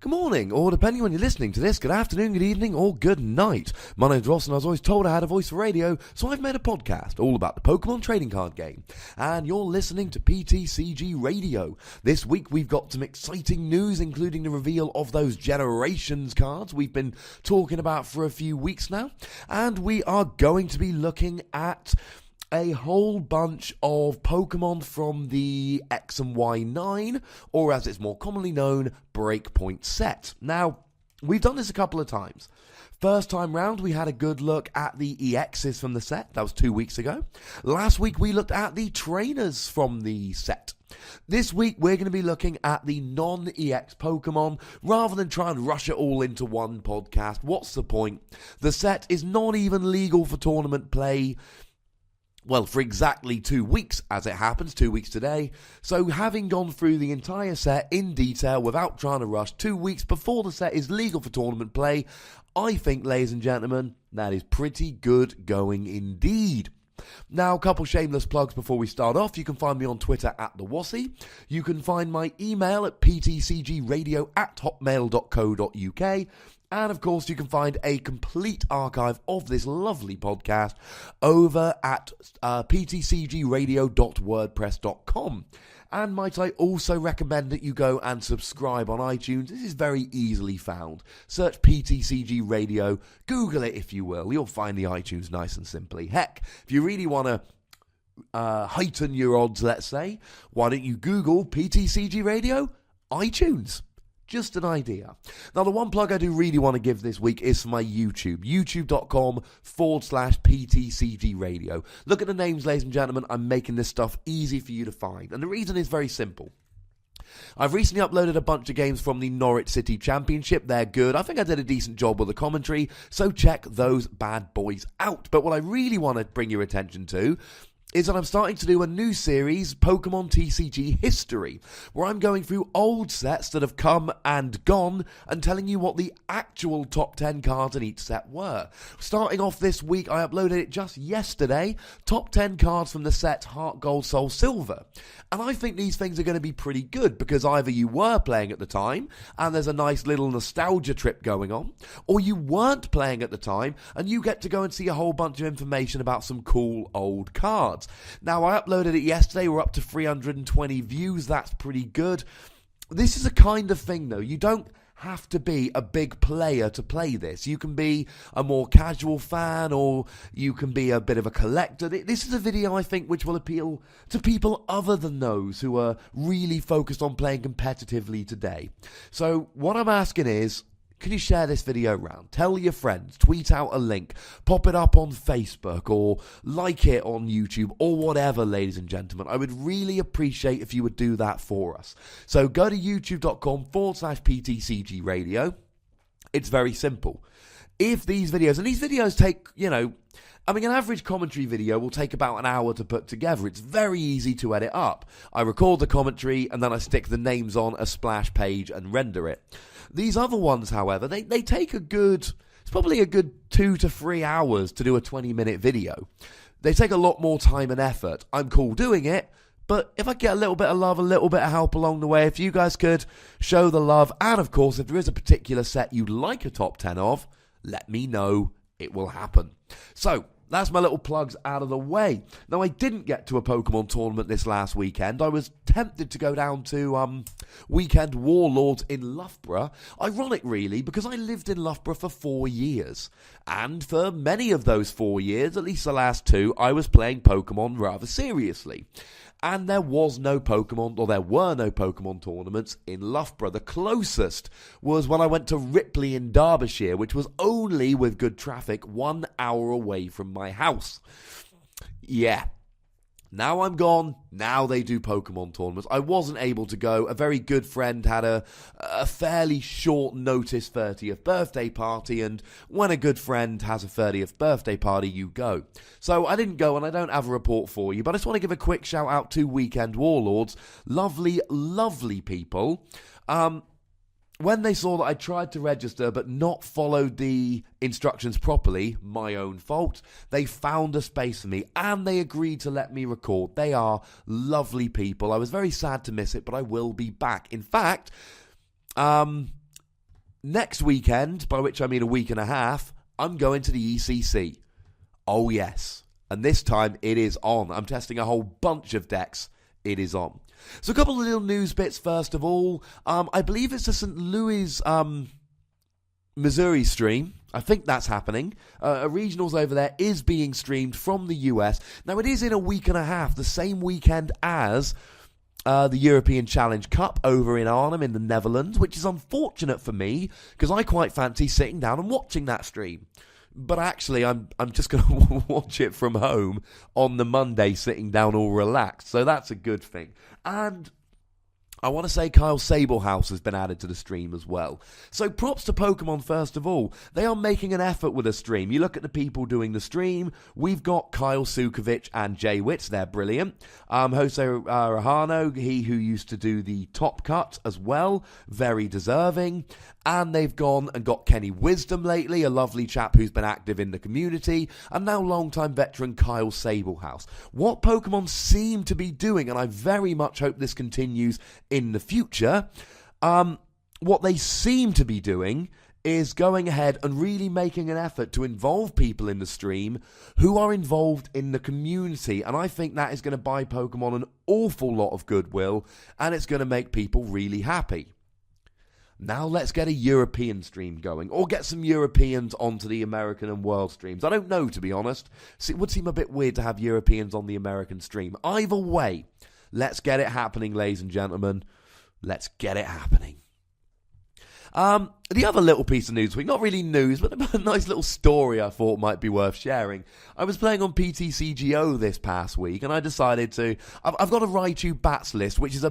Good morning, or depending on when you're listening to this, good afternoon, good evening, or good night. My name's Ross, and I was always told I had a voice for radio, so I've made a podcast all about the Pokémon trading card game. And you're listening to PTCG Radio. This week we've got some exciting news, including the reveal of those Generations cards we've been talking about for a few weeks now. And we are going to be looking at a whole bunch of Pokemon from the X and Y9, or as it's more commonly known, BREAKPoint set. Now, we've done this a couple of times. First time round, we had a good look at the EXs from the set. That was 2 weeks ago. Last week, we looked at the trainers from the set. This week, we're going to be looking at the non-EX Pokemon, rather than try and rush it all into one podcast. What's the point? The set is not even legal for tournament play, well, for exactly 2 weeks, as it happens, 2 weeks today. So having gone through the entire set in detail without trying to rush 2 weeks before the set is legal for tournament play, I think, ladies and gentlemen, that is pretty good going indeed. Now, a couple shameless plugs before we start off. You can find me on Twitter at @TheWassy. You can find my email at ptcgradio@hotmail.co.uk. And, of course, you can find a complete archive of this lovely podcast over at ptcgradio.wordpress.com. And might I also recommend that you go and subscribe on iTunes. This is very easily found. Search PTCG Radio. Google it if you will. You'll find the iTunes nice and simply. Heck, if you really want to heighten your odds, let's say, why don't you Google PTCG Radio iTunes? Just an idea. Now, the one plug I do really want to give this week is for my YouTube. YouTube.com/PTCG Radio. Look at the names, ladies and gentlemen. I'm making this stuff easy for you to find. And the reason is very simple. I've recently uploaded a bunch of games from the Norwich City Championship. They're good. I think I did a decent job with the commentary. So check those bad boys out. But what I really want to bring your attention to is that I'm starting to do a new series, Pokemon TCG History, where I'm going through old sets that have come and gone and telling you what the actual top 10 cards in each set were. Starting off this week, I uploaded it just yesterday, top 10 cards from the set Heart Gold, Soul Silver. And I think these things are going to be pretty good because either you were playing at the time and there's a nice little nostalgia trip going on, or you weren't playing at the time and you get to go and see a whole bunch of information about some cool old cards. Now, I uploaded it yesterday. We're up to 320 views. That's pretty good. This is a kind of thing, though. You don't have to be a big player to play this. You can be a more casual fan, or you can be a bit of a collector. This is a video, I think, which will appeal to people other than those who are really focused on playing competitively today. So what I'm asking is, can you share this video around? Tell your friends, tweet out a link, pop it up on Facebook, or like it on YouTube, or whatever, ladies and gentlemen. I would really appreciate if you would do that for us. So go to youtube.com/PTCG Radio. It's very simple. If these videos, and these videos take, an average commentary video will take about an hour to put together. It's very easy to edit up. I record the commentary and then I stick the names on a splash page and render it. These other ones, however, they take it's probably a good 2 to 3 hours to do a 20-minute video. They take a lot more time and effort. I'm cool doing it, but if I get a little bit of love, a little bit of help along the way, if you guys could show the love, and of course, if there is a particular set you'd like a top 10 of, let me know. It will happen. So, that's my little plugs out of the way. Now, I didn't get to a Pokemon tournament this last weekend. I was tempted to go down to Weekend Warlords in Loughborough. Ironic, really, because I lived in Loughborough for 4 years. And for many of those 4 years, at least the last 2, I was playing Pokemon rather seriously. And there were no Pokemon tournaments in Loughborough. The closest was when I went to Ripley in Derbyshire, which was only, with good traffic, 1 hour away from my house. Yeah. Now I'm gone. Now they do Pokemon tournaments. I wasn't able to go. A very good friend had a fairly short notice 30th birthday party, and when a good friend has a 30th birthday party, you go. So I didn't go, and I don't have a report for you, but I just want to give a quick shout out to Weekend Warlords. Lovely, lovely people. When they saw that I tried to register but not followed the instructions properly, my own fault, they found a space for me and they agreed to let me record. They are lovely people. I was very sad to miss it, but I will be back. In fact, next weekend, by which I mean a week and a half, I'm going to the ECC. Oh yes. And this time it is on. I'm testing a whole bunch of decks. It is on. So a couple of little news bits first of all. I believe it's the St. Louis, Missouri stream. I think that's happening. A regionals over there is being streamed from the US. Now it is in a week and a half, the same weekend as the European Challenge Cup over in Arnhem in the Netherlands, which is unfortunate for me because I quite fancy sitting down and watching that stream. But actually, I'm just going to watch it from home on the Monday, sitting down all relaxed. So that's a good thing. And I want to say Kyle Sablehouse has been added to the stream as well. So props to Pokemon first of all. They are making an effort with a stream. You look at the people doing the stream. We've got Kyle Sukovic and Jay Witts. They're brilliant. Jose Rajano, he who used to do the Top Cut as well. Very deserving. And they've gone and got Kenny Wisdom lately, a lovely chap who's been active in the community, and now long-time veteran Kyle Sablehouse. What Pokemon seem to be doing, and I very much hope this continues in the future, what they seem to be doing is going ahead and really making an effort to involve people in the stream who are involved in the community. And I think that is going to buy Pokemon an awful lot of goodwill, and it's going to make people really happy. Now let's get a European stream going, or get some Europeans onto the American and world streams. I don't know, to be honest. It would seem a bit weird to have Europeans on the American stream. Either way, let's get it happening, ladies and gentlemen. Let's get it happening. The other little piece of news, not really news, but a nice little story I thought might be worth sharing. I was playing on PTCGO this past week, and I decided to... I've got a Raichu Bats list, which is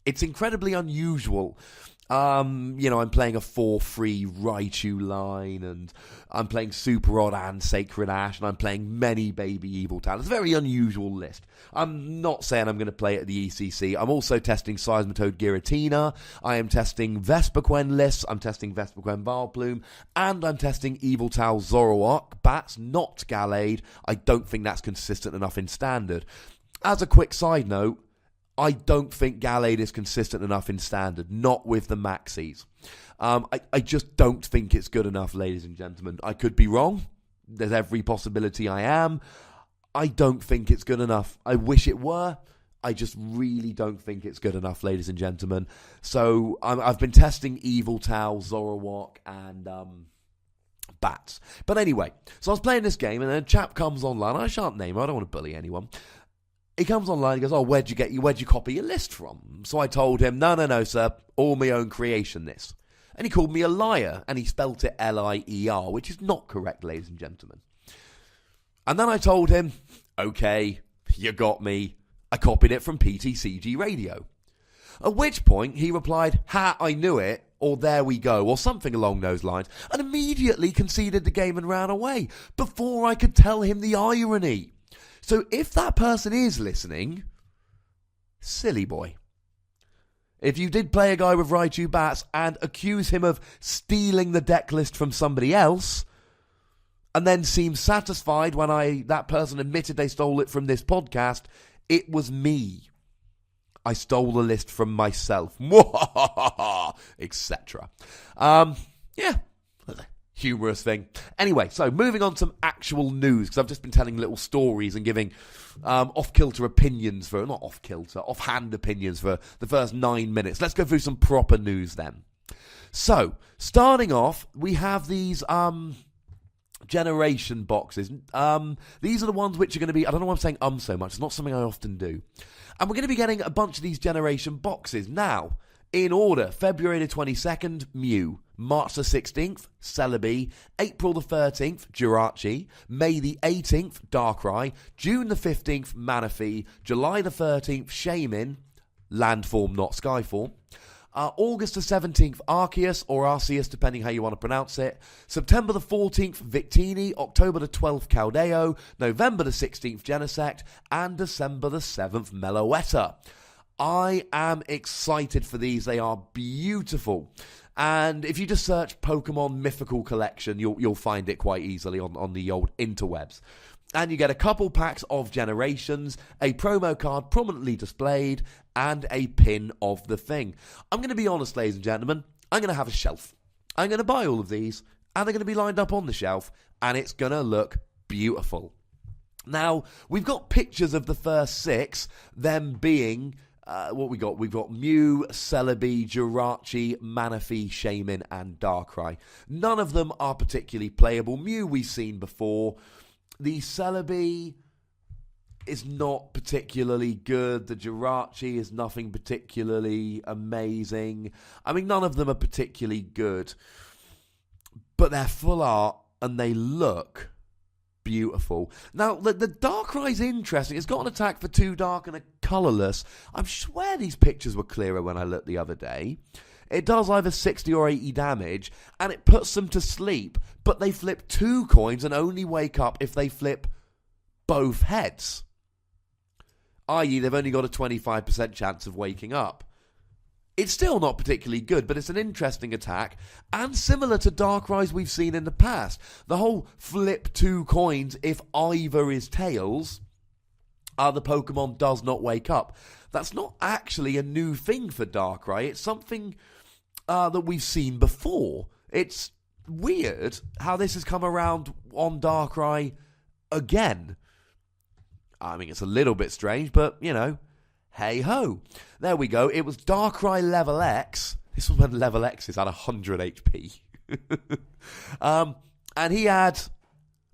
it's incredibly unusual. I'm playing a 4-3 Raichu line, and I'm playing Super Odd and Sacred Ash, and I'm playing many Baby Evil Talent. It's a very unusual list. I'm not saying I'm going to play it at the ECC. I'm also testing Seismitoad Giratina. I am testing Vespiquen lists. I'm testing Vespiquen Vileplume, and I'm testing Evil Tal Zoroark. Bats, not Gallade. I don't think that's consistent enough in Standard. As a quick side note, I don't think Gallade is consistent enough in Standard, not with the Maxis. I just don't think it's good enough, ladies and gentlemen. I could be wrong. There's every possibility I am. I don't think it's good enough. I wish it were. I just really don't think it's good enough, ladies and gentlemen. So I've been testing Evil Tal, Zoroark, and Bats. But anyway, so I was playing this game, and then a chap comes online. I shan't name him. I don't want to bully anyone. He comes online and goes, where'd you copy your list from? So I told him, no, sir, all my own creation this. And he called me a liar, and he spelt it L-I-E-R, which is not correct, ladies and gentlemen. And then I told him, okay, you got me. I copied it from PTCG Radio. At which point he replied, ha, I knew it, or there we go, or something along those lines, and immediately conceded the game and ran away, before I could tell him the irony. So if that person is listening, silly boy. If you did play a guy with Raichu Bats and accuse him of stealing the deck list from somebody else, and then seem satisfied when that person admitted they stole it from this podcast, it was me. I stole the list from myself. Etc. Yeah. Humorous thing. Anyway, so moving on to some actual news, because I've just been telling little stories and giving off-kilter opinions not off-kilter, offhand opinions for the first 9 minutes. Let's go through some proper news then. So, starting off, we have these generation boxes. These are the ones which are going to be, I don't know why I'm saying so much, it's not something I often do. And we're going to be getting a bunch of these generation boxes. Now, in order, February the 22nd, Mew. March the 16th, Celebi. April the 13th, Jirachi. May the 18th, Darkrai. June the 15th, Manaphy. July the 13th, Shaymin. Landform, not Skyform. August the 17th, Arceus, or Arceus, depending how you want to pronounce it. September the 14th, Victini. October the 12th, Caldeo. November the 16th, Genesect. And December the 7th, Meloetta. I am excited for these. They are beautiful. And if you just search Pokemon Mythical Collection, you'll find it quite easily on the old interwebs. And you get a couple packs of generations, a promo card prominently displayed, and a pin of the thing. I'm going to be honest, ladies and gentlemen, I'm going to have a shelf. I'm going to buy all of these, and they're going to be lined up on the shelf, and it's going to look beautiful. Now, we've got pictures of the first 6, them being, what we got? We've got Mew, Celebi, Jirachi, Manaphy, Shaymin, and Darkrai. None of them are particularly playable. Mew we've seen before. The Celebi is not particularly good. The Jirachi is nothing particularly amazing. I mean, none of them are particularly good. But they're full art, and they look beautiful. Now, the Darkrai's interesting. It's got an attack for 2 dark and a colourless. I swear these pictures were clearer when I looked the other day. It does either 60 or 80 damage, and it puts them to sleep, but they flip 2 coins and only wake up if they flip both heads. I.e., they've only got a 25% chance of waking up. It's still not particularly good, but it's an interesting attack, and similar to Darkrai's we've seen in the past. The whole flip 2 coins if either is tails, the Pokemon does not wake up. That's not actually a new thing for Darkrai. It's something that we've seen before. It's weird how this has come around on Darkrai again. I mean, it's a little bit strange, but, you know, hey-ho. There we go. It was Darkrai Level X. This was when Level X is at 100 HP. And he had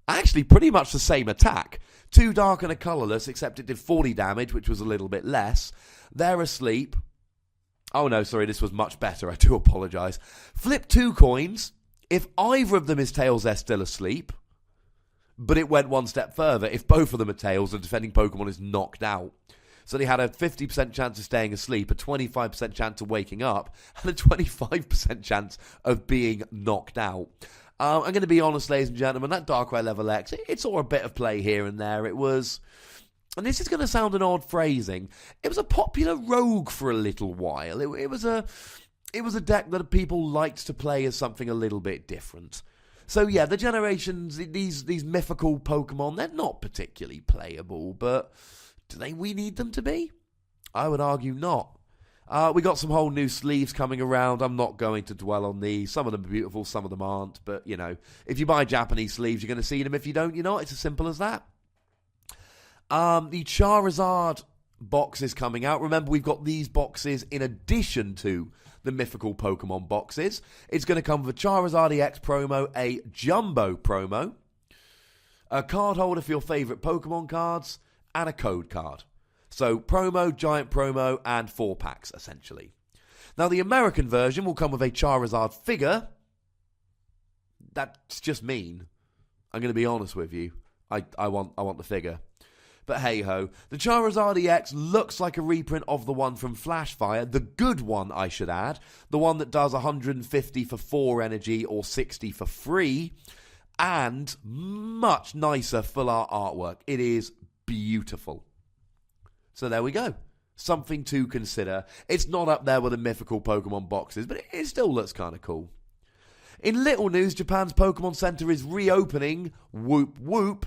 actually pretty much the same attack. 2 dark and a colourless, except it did 40 damage, which was a little bit less. They're asleep. Oh, no, sorry, this was much better. I do apologise. Flip 2 coins. If either of them is tails, they're still asleep. But it went one step further. If both of them are tails, the defending Pokemon is knocked out. So they had a 50% chance of staying asleep, a 25% chance of waking up, and a 25% chance of being knocked out. I'm going to be honest, ladies and gentlemen, that Darkrai Level X, it saw a bit of play here and there. It was, and this is going to sound an odd phrasing, it was a popular rogue for a little while. It was a deck that people liked to play as something a little bit different. So yeah, the generations, these mythical Pokemon, they're not particularly playable, but we need them to be? I would argue not. We got some whole new sleeves coming around. I'm not going to dwell on these. Some of them are beautiful, some of them aren't. But, you know, if you buy Japanese sleeves, you're going to see them. If you don't, you're not. It's as simple as that. The Charizard box is coming out. Remember, we've got these boxes in addition to the mythical Pokemon boxes. It's going to come with a Charizard EX promo, a Jumbo promo, a card holder for your favourite Pokemon cards, and a code card. So promo, giant promo, and 4 packs, essentially. Now, the American version will come with a Charizard figure. That's just mean. I'm going to be honest with you. I want the figure. But hey-ho. The Charizard EX looks like a reprint of the one from Flashfire. The good one, I should add. The one that does 150 for 4 energy or 60 for free. And much nicer full art artwork. It is beautiful. So there we go. Something to consider. It's not up there with the mythical Pokemon boxes, but it still looks kind of cool. In little news, Japan's Pokemon Center is reopening. Whoop whoop.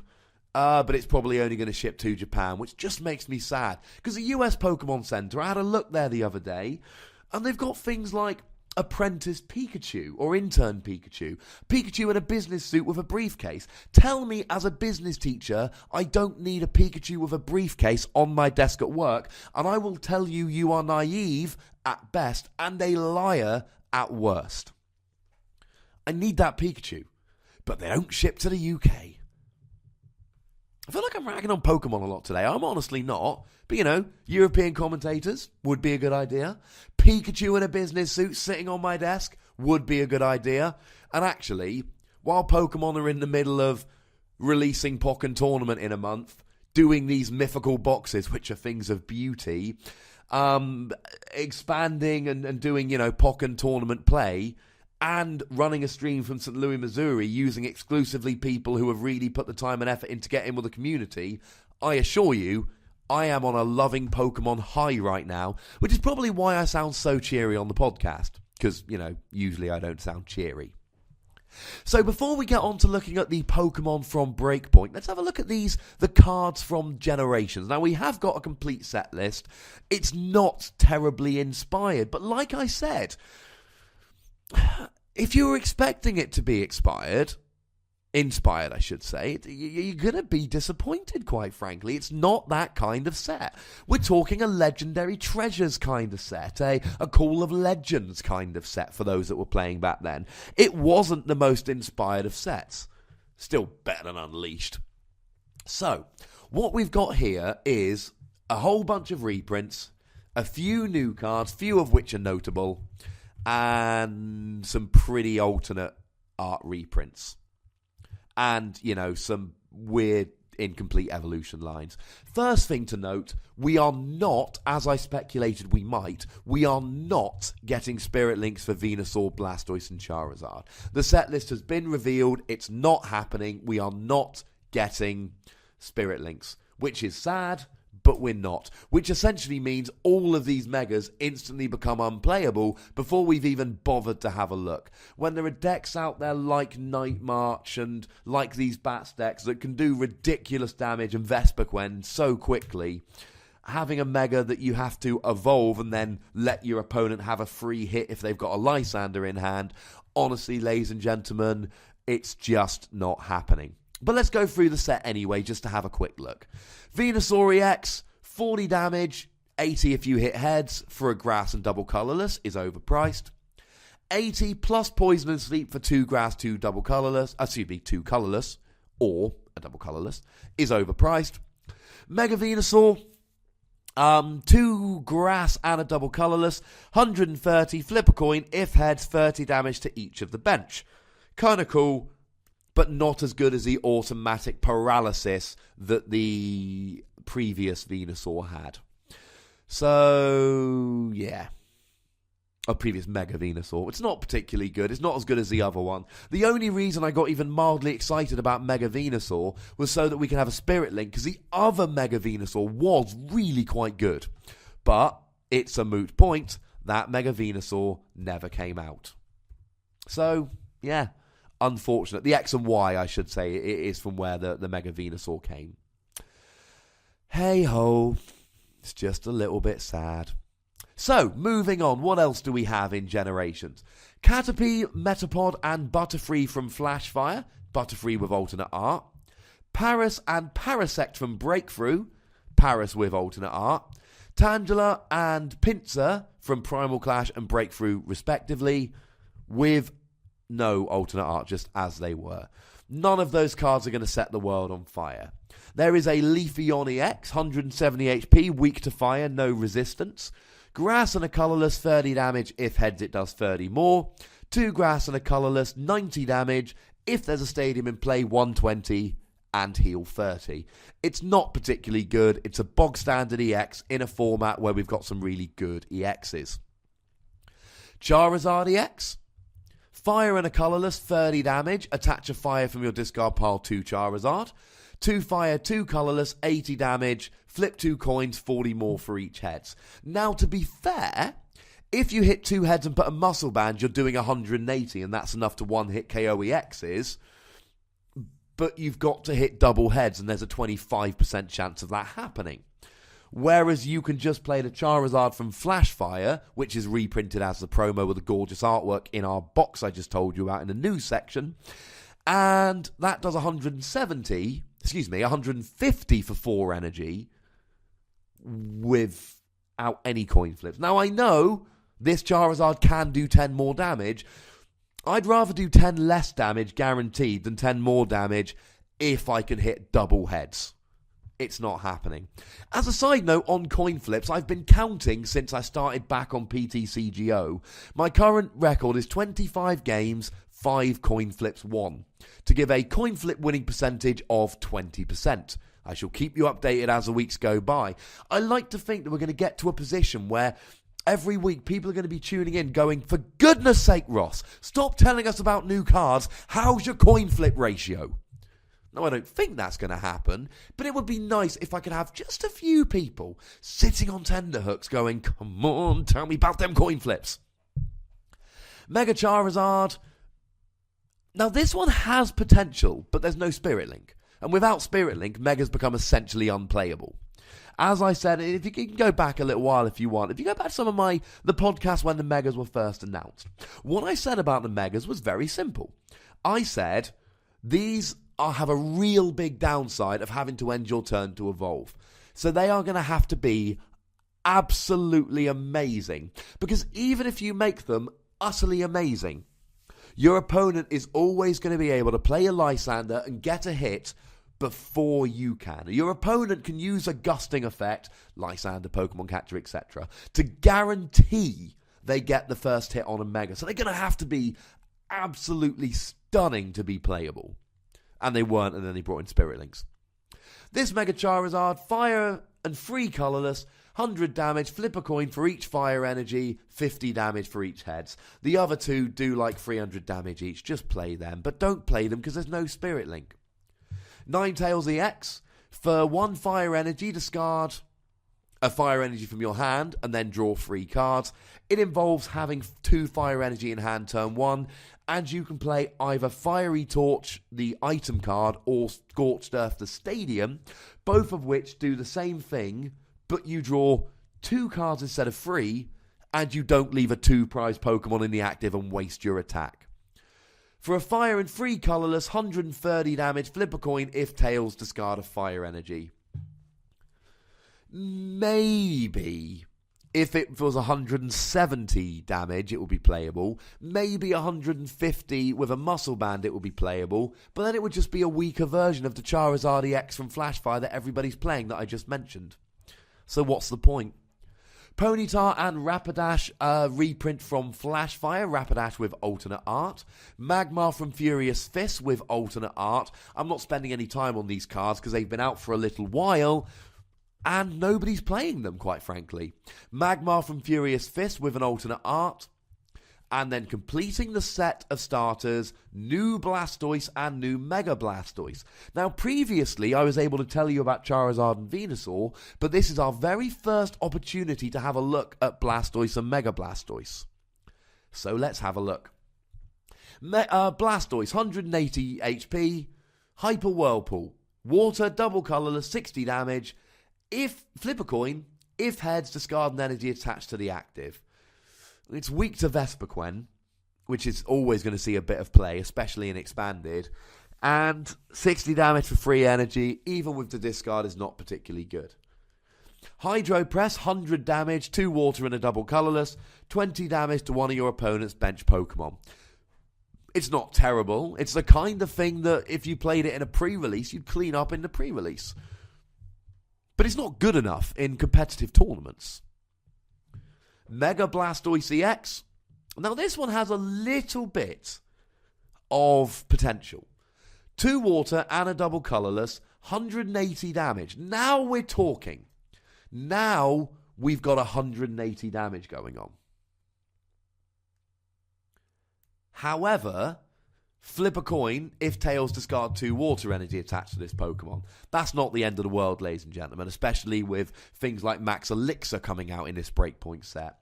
But it's probably only going to ship to Japan, which just makes me sad. Because the US Pokemon Center, I had a look there the other day, and they've got things like Apprentice Pikachu or Intern Pikachu. Pikachu in a business suit with a briefcase. Tell me, as a business teacher, I don't need a Pikachu with a briefcase on my desk at work, and I will tell you you are naive at best and a liar at worst. I need that Pikachu, but they don't ship to the UK. I feel like I'm ragging on Pokemon a lot today. I'm honestly not. But, you know, European commentators would be a good idea. Pikachu in a business suit sitting on my desk would be a good idea. And actually, while Pokemon are in the middle of releasing Pokken Tournament in a month, doing these mythical boxes, which are things of beauty, expanding and doing, you know, Pokken Tournament play, and running a stream from St. Louis, Missouri, using exclusively people who have really put the time and effort in to get in with the community, I assure you, I am on a loving Pokemon high right now, which is probably why I sound so cheery on the podcast, because, you know, usually I don't sound cheery. So before we get on to looking at the Pokemon from BREAKPoint, let's have a look at the cards from Generations. Now, we have got a complete set list. It's not terribly inspired, but like I said, if you were expecting it to be inspired, I should say, you're going to be disappointed, quite frankly. It's not that kind of set. We're talking a Legendary Treasures kind of set, a Call of Legends kind of set for those that were playing back then. It wasn't the most inspired of sets. Still better than Unleashed. So, what we've got here is a whole bunch of reprints, a few new cards, few of which are notable, and some pretty alternate art reprints. And, some weird, incomplete evolution lines. First thing to note, we are not, as I speculated we might, we are not getting Spirit Links for Venusaur, Blastoise, and Charizard. The set list has been revealed. It's not happening. We are not getting Spirit Links, which is sad, but we're not. Which essentially means all of these Megas instantly become unplayable before we've even bothered to have a look. When there are decks out there like Night March and like these Bats decks that can do ridiculous damage and Vespiquen so quickly, having a Mega that you have to evolve and then let your opponent have a free hit if they've got a Lysander in hand, honestly, ladies and gentlemen, it's just not happening. But let's go through the set anyway, just to have a quick look. Venusaur EX, 40 damage, 80 if you hit heads for a grass and double colourless is overpriced. 80 plus Poison and Sleep for 2 grass, 2 double colourless, 2 colourless, or a double colourless, is overpriced. Mega Venusaur, 2 grass and a double colourless, 130, flip a coin, if heads, 30 damage to each of the bench. Kinda cool, but not as good as the automatic paralysis that the previous Venusaur had. So, yeah. A previous Mega Venusaur. It's not particularly good. It's not as good as the other one. The only reason I got even mildly excited about Mega Venusaur was so that we can have a Spirit Link, because the other Mega Venusaur was really quite good. But it's a moot point. That Mega Venusaur never came out. So, yeah. Unfortunate. The X and Y, I should say, it is from where the Mega Venusaur came. Hey ho, it's just a little bit sad. So, moving on, what else do we have in Generations? Caterpie, Metapod, and Butterfree from Flashfire, Butterfree with alternate art. Paris and Parasect from Breakthrough, Paris with alternate art. Tangela and Pinsir from Primal Clash and Breakthrough, respectively, with no alternate art, just as they were. None of those cards are going to set the world on fire. There is a Leafy on EX, 170 HP, weak to fire, no resistance. Grass and a colourless, 30 damage. If heads, it does 30 more. 2 grass and a colourless, 90 damage. If there's a stadium in play, 120 and heal 30. It's not particularly good. It's a bog standard EX in a format where we've got some really good EXs. Charizard EX. Fire and a colourless, 30 damage. Attach a fire from your discard pile to Charizard. 2 fire, 2 colourless, 80 damage. Flip 2 coins, 40 more for each heads. Now, to be fair, if you hit 2 heads and put a muscle band, you're doing 180, and that's enough to one-hit KO EXs. But you've got to hit double heads, and there's a 25% chance of that happening. Whereas you can just play the Charizard from Flashfire, which is reprinted as the promo with the gorgeous artwork in our box I just told you about in the news section. And that does 150 for 4 energy without any coin flips. Now, I know this Charizard can do 10 more damage. I'd rather do 10 less damage guaranteed than 10 more damage if I can hit double heads. It's not happening. As a side note, on coin flips, I've been counting since I started back on PTCGO. My current record is 25 games, 5 coin flips won, to give a coin flip winning percentage of 20%. I shall keep you updated as the weeks go by. I like to think that we're going to get to a position where every week people are going to be tuning in going, for goodness sake, Ross, stop telling us about new cards. How's your coin flip ratio? No, I don't think that's going to happen, but it would be nice if I could have just a few people sitting on tenterhooks going, come on, tell me about them coin flips. Mega Charizard. Now, this one has potential, but there's no Spirit Link. And without Spirit Link, Mega's become essentially unplayable. As I said, if you can go back a little while if you want, if you go back to some of the podcasts when the Megas were first announced, what I said about the Megas was very simple. I said, these have a real big downside of having to end your turn to evolve. So they are going to have to be absolutely amazing. Because even if you make them utterly amazing, your opponent is always going to be able to play a Lysander and get a hit before you can. Your opponent can use a gusting effect, Lysander, Pokemon Catcher, etc., to guarantee they get the first hit on a Mega. So they're going to have to be absolutely stunning to be playable. And they weren't, and then they brought in Spirit Links. This Mega Charizard, fire and free colorless, 100 damage, flip a coin for each fire energy, 50 damage for each heads. The other two do like 300 damage each, just play them, but don't play them because there's no Spirit Link. Ninetales EX, for 1 fire energy, discard a fire energy from your hand and then draw 3 cards. It involves having 2 fire energy in hand turn 1, and you can play either Fiery Torch, the item card, or Scorched Earth, the stadium, both of which do the same thing, but you draw 2 cards instead of 3, and you don't leave a 2-prize Pokemon in the active and waste your attack. For a fire and free colorless, 130 damage, flip a coin if Tails, discard a fire energy. Maybe if it was 170 damage, it would be playable. Maybe 150 with a Muscle Band, it would be playable. But then it would just be a weaker version of the Charizard EX from Flashfire that everybody's playing that I just mentioned. So what's the point? Ponyta and Rapidash reprint from Flashfire. Rapidash with alternate art. Magmar from Furious Fist with alternate art. I'm not spending any time on these cards because they've been out for a little while and nobody's playing them, quite frankly. Magmar from Furious Fist with an alternate art. And then completing the set of starters, new Blastoise and new Mega Blastoise. Now, previously, I was able to tell you about Charizard and Venusaur, but this is our very first opportunity to have a look at Blastoise and Mega Blastoise. So let's have a look. Blastoise, 180 HP, Hyper Whirlpool, Water, double colorless, 60 damage. If flip a coin, if heads, discard an energy attached to the active. It's weak to Vespiquen, which is always going to see a bit of play, especially in Expanded. And 60 damage for free energy, even with the discard, is not particularly good. Hydro Press, 100 damage, 2 water and a double colorless, 20 damage to one of your opponent's bench Pokemon. It's not terrible. It's the kind of thing that if you played it in a pre-release, you'd clean up in the pre-release. But it's not good enough in competitive tournaments. Mega Blastoise EX. Now this one has a little bit of potential. 2 water and a double colorless, 180 damage. Now we're talking. Now we've got 180 damage going on. However, flip a coin if Tails discard 2 water energy attached to this Pokemon. That's not the end of the world, ladies and gentlemen, especially with things like Max Elixir coming out in this BREAKPoint set.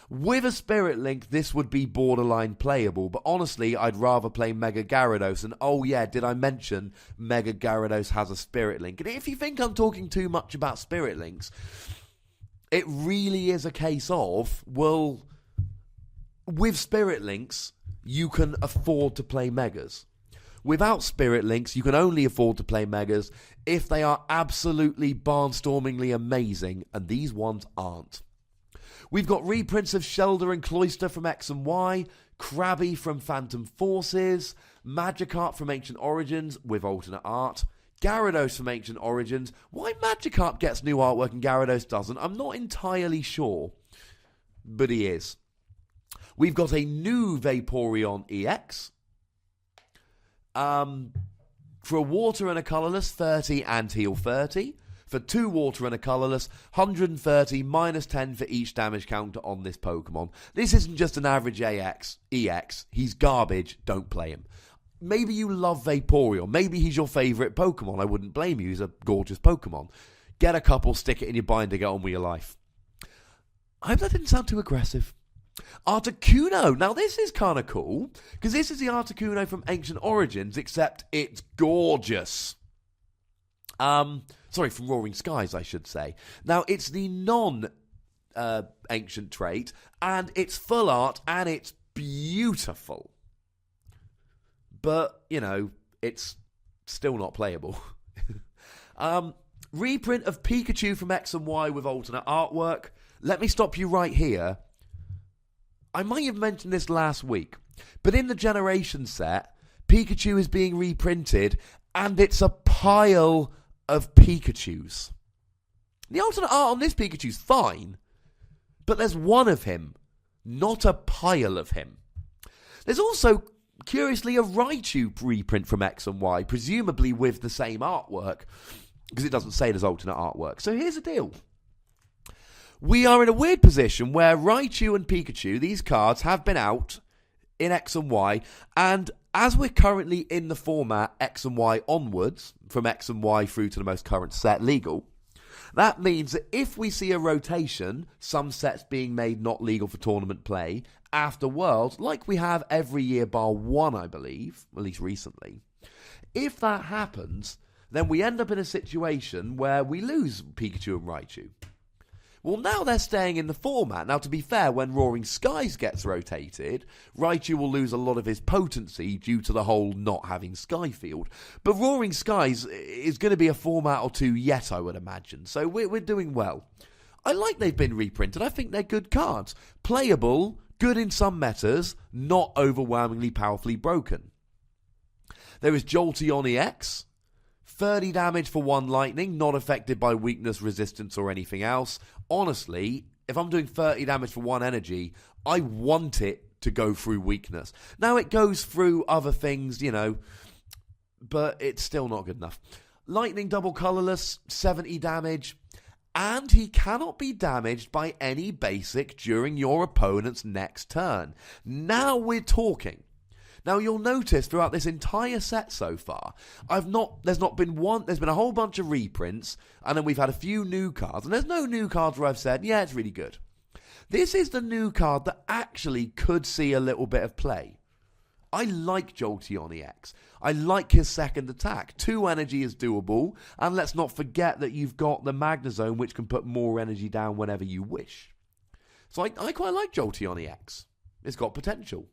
With a Spirit Link, this would be borderline playable, but honestly, I'd rather play Mega Gyarados. And oh yeah, did I mention Mega Gyarados has a Spirit Link? And if you think I'm talking too much about Spirit Links, it really is a case of, well, with Spirit Links, you can afford to play Megas. Without Spirit Links, you can only afford to play Megas if they are absolutely barnstormingly amazing, and these ones aren't. We've got reprints of Shelder and Cloyster from X and Y, Krabby from Phantom Forces, Magikarp from Ancient Origins with alternate art, Gyarados from Ancient Origins. Why Magikarp gets new artwork and Gyarados doesn't, I'm not entirely sure, but he is. We've got a new Vaporeon EX. For a water and a colourless, 30 and heal 30. For 2 water and a colourless, 130 minus 10 for each damage counter on this Pokemon. This isn't just an average EX. He's garbage. Don't play him. Maybe you love Vaporeon. Maybe he's your favourite Pokemon. I wouldn't blame you. He's a gorgeous Pokemon. Get a couple, stick it in your binder, get on with your life. I hope that didn't sound too aggressive. Articuno. Now this is kind of cool, because this is the Articuno from Ancient Origins, except it's gorgeous. Sorry, from Roaring Skies, I should say. Now, it's the non-ancient trait, and it's full art, and it's beautiful. But, it's still not playable. Reprint of Pikachu from X and Y with alternate artwork. Let me stop you right here. I might have mentioned this last week, but in the Generation set, Pikachu is being reprinted, and it's a pile of Pikachus. The alternate art on this Pikachu's fine, but there's one of him, not a pile of him. There's also, curiously, a Raichu reprint from X and Y, presumably with the same artwork, because it doesn't say there's alternate artwork. So here's the deal. We are in a weird position where Raichu and Pikachu, these cards, have been out in X and Y, and as we're currently in the format X and Y onwards, from X and Y through to the most current set legal, that means that if we see a rotation, some sets being made not legal for tournament play, after Worlds, like we have every year bar one, I believe, at least recently, if that happens, then we end up in a situation where we lose Pikachu and Raichu. Well, now they're staying in the format. Now, to be fair, when Roaring Skies gets rotated, Raichu will lose a lot of his potency due to the whole not having Skyfield. But Roaring Skies is going to be a format or two yet, I would imagine. So we're doing well. I like they've been reprinted. I think they're good cards. Playable, good in some metas, not overwhelmingly powerfully broken. There is Jolteon EX. 30 damage for 1 lightning, not affected by weakness, resistance, or anything else. Honestly, if I'm doing 30 damage for 1 energy, I want it to go through weakness. Now, it goes through other things, but it's still not good enough. Lightning double colorless, 70 damage, and he cannot be damaged by any basic during your opponent's next turn. Now we're talking. Now, you'll notice throughout this entire set so far, there's been a whole bunch of reprints, and then we've had a few new cards, and there's no new cards where I've said, yeah, it's really good. This is the new card that actually could see a little bit of play. I like Jolteon EX. I like his second attack. 2 energy is doable, and let's not forget that you've got the Magnezone, which can put more energy down whenever you wish. So I quite like Jolteon EX. It's got potential.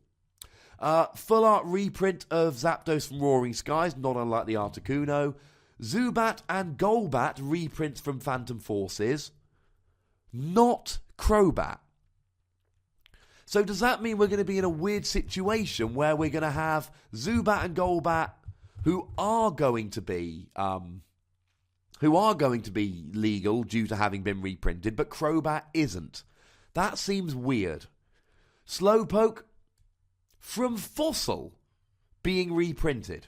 Full art reprint of Zapdos from Roaring Skies, not unlike the Articuno. Zubat and Golbat reprints from Phantom Forces, not Crobat. So does that mean we're going to be in a weird situation where we're going to have Zubat and Golbat who are going to be legal due to having been reprinted, but Crobat isn't? That seems weird. Slowpoke from Fossil being reprinted.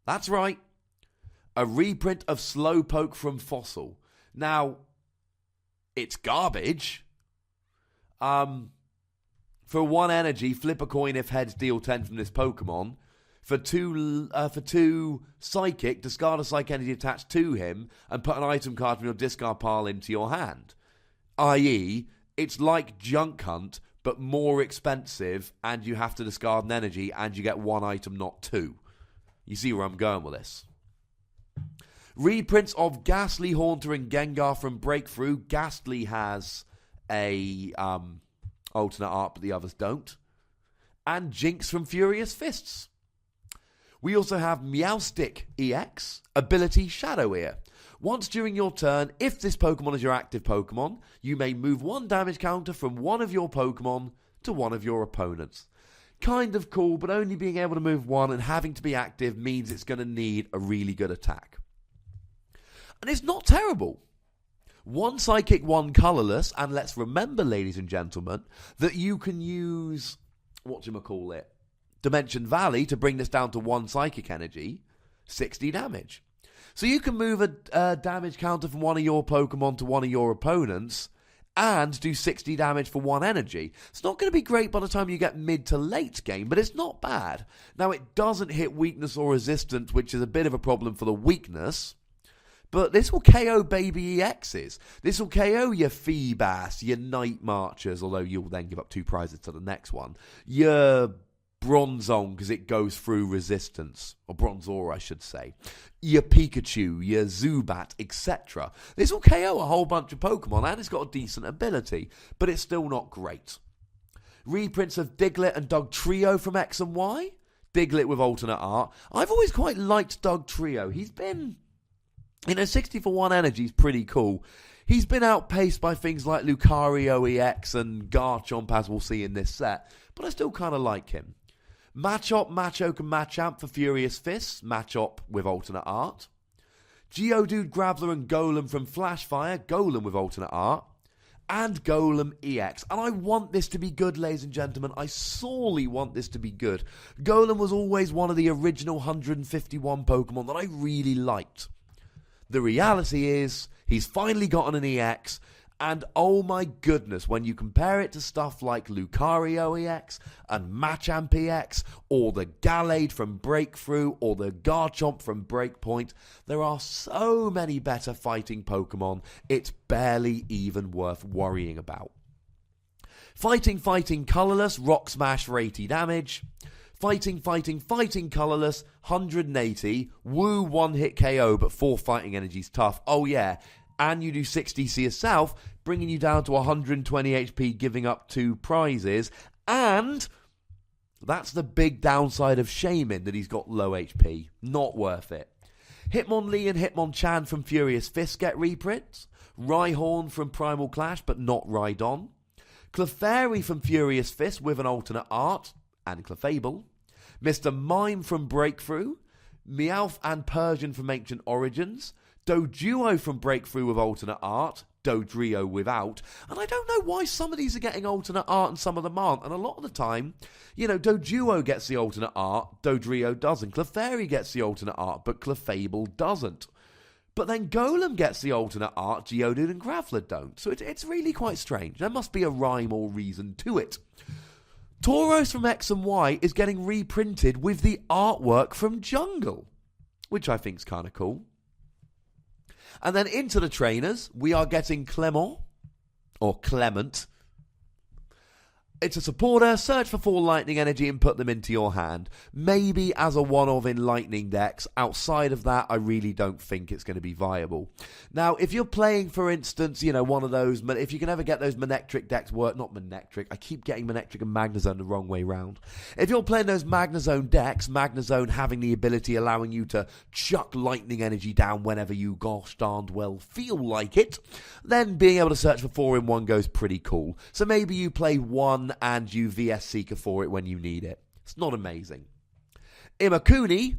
That's right. A reprint of Slowpoke from Fossil. Now, it's garbage. For 1 energy, flip a coin if heads, deal 10 from this Pokemon. For 2 Psychic, discard a Psychic energy attached to him and put an item card from your discard pile into your hand. I.e., it's like Junk Hunt, but more expensive, and you have to discard an energy, and you get 1 item, not 2. You see where I'm going with this. Reprints of Ghastly, Haunter, and Gengar from Breakthrough. Ghastly has a alternate art, but the others don't. And Jinx from Furious Fists. We also have Meowstic EX, ability Shadow Ear. Once during your turn, if this Pokemon is your active Pokemon, you may move 1 damage counter from one of your Pokemon to one of your opponents. Kind of cool, but only being able to move 1 and having to be active means it's going to need a really good attack. And it's not terrible. 1 Psychic, 1 Colorless, and let's remember, ladies and gentlemen, that you can use, Dimension Valley to bring this down to 1 Psychic energy, 60 damage. So you can move a damage counter from one of your Pokemon to one of your opponents and do 60 damage for 1 energy. It's not going to be great by the time you get mid to late game, but it's not bad. Now, it doesn't hit weakness or resistance, which is a bit of a problem for the weakness, but this will KO baby EXs. This will KO your Feebas, your Night Marchers, although you'll then give up 2 prizes to the next one, your Bronzong, because it goes through resistance. Or Bronzor, I should say. Your Pikachu, your Zubat, etc. This will KO a whole bunch of Pokemon, and it's got a decent ability, but it's still not great. Reprints of Diglett and Dugtrio from X and Y. Diglett with alternate art. I've always quite liked Dugtrio. He's been, 60 for 1 energy is pretty cool. He's been outpaced by things like Lucario EX and Garchomp, as we'll see in this set, but I still kind of like him. Machop, Machoke and Machamp for Furious Fists. Machop with alternate art. Geodude, Graveler and Golem from Flashfire. Golem with alternate art. And Golem EX. And I want this to be good, ladies and gentlemen. I sorely want this to be good. Golem was always one of the original 151 Pokemon that I really liked. The reality is, he's finally gotten an EX, and oh my goodness, when you compare it to stuff like Lucario EX and Machamp EX, or the Gallade from Breakthrough, or the Garchomp from BREAKPoint, there are so many better fighting Pokemon, it's barely even worth worrying about. Fighting Colourless, Rock Smash for 80 damage. Fighting Colourless, 180. Woo, 1-hit KO, but 4 fighting energy's tough. Oh yeah. And you do 60 to yourself, bringing you down to 120 HP, giving up 2 prizes. And that's the big downside of Shaman, that he's got low HP. Not worth it. Hitmonlee and Hitmonchan from Furious Fist get reprints. Rhyhorn from Primal Clash, but not Rhydon. Clefairy from Furious Fist with an alternate art, and Clefable. Mr. Mime from Breakthrough. Meowth and Persian from Ancient Origins. Doduo from Breakthrough with alternate art, Dodrio without, and I don't know why some of these are getting alternate art and some of them aren't, and a lot of the time, Doduo gets the alternate art, Dodrio doesn't, Clefairy gets the alternate art, but Clefable doesn't. But then Golem gets the alternate art, Geodude and Graveler don't, so it's really quite strange. There must be a rhyme or reason to it. Tauros from X and Y is getting reprinted with the artwork from Jungle, which I think's kind of cool. And then into the trainers, we are getting Clement, or Clement. It's a supporter, search for 4 lightning energy and put them into your hand. Maybe as a one-of in lightning decks. Outside of that, I really don't think it's going to be viable. Now, if you're playing, for instance, one of those, if you can ever get those Manectric decks work, not Manectric, I keep getting Manectric and Magnezone the wrong way round. If you're playing those Magnezone decks, Magnezone having the ability allowing you to chuck lightning energy down whenever you gosh darned well feel like it, then being able to search for 4 in one goes pretty cool. So maybe you play 1 and you VS Seeker for it when you need it. It's not amazing. Imakuni, ?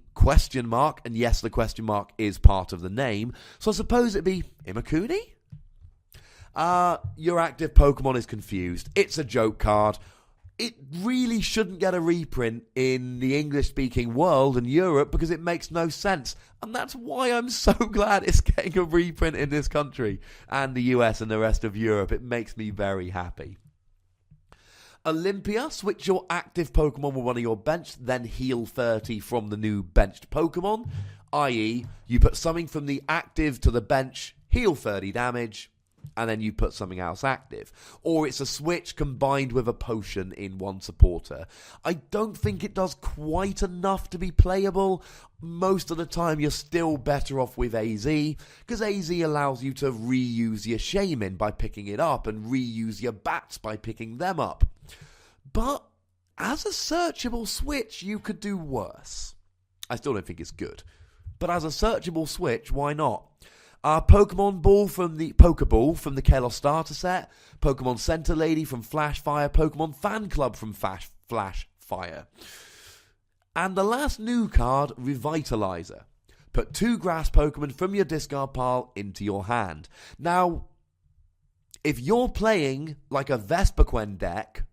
And yes, the question mark is part of the name, so I suppose it'd be Imakuni? Your active Pokemon is confused. It's a joke card. It really shouldn't get a reprint in the English-speaking world and Europe because it makes no sense. And that's why I'm so glad it's getting a reprint in this country and the US and the rest of Europe. It makes me very happy. Olympia, switch your active Pokemon with one of your bench, then heal 30 from the new benched Pokemon. I.e., you put something from the active to the bench, heal 30 damage, and then you put something else active. Or it's a switch combined with a potion in one supporter. I don't think it does quite enough to be playable. Most of the time you're still better off with AZ, because AZ allows you to reuse your Shaman by picking it up and reuse your Bats by picking them up. But as a searchable switch, you could do worse. I still don't think it's good. But as a searchable switch, why not? Pokemon Ball from the Pokeball from the Kalos starter set, Pokemon Center Lady from Flashfire, Pokemon Fan Club from Flashfire. And the last new card, Revitalizer. Put 2 grass Pokemon from your discard pile into your hand. Now, if you're playing like a Vespiquen deck,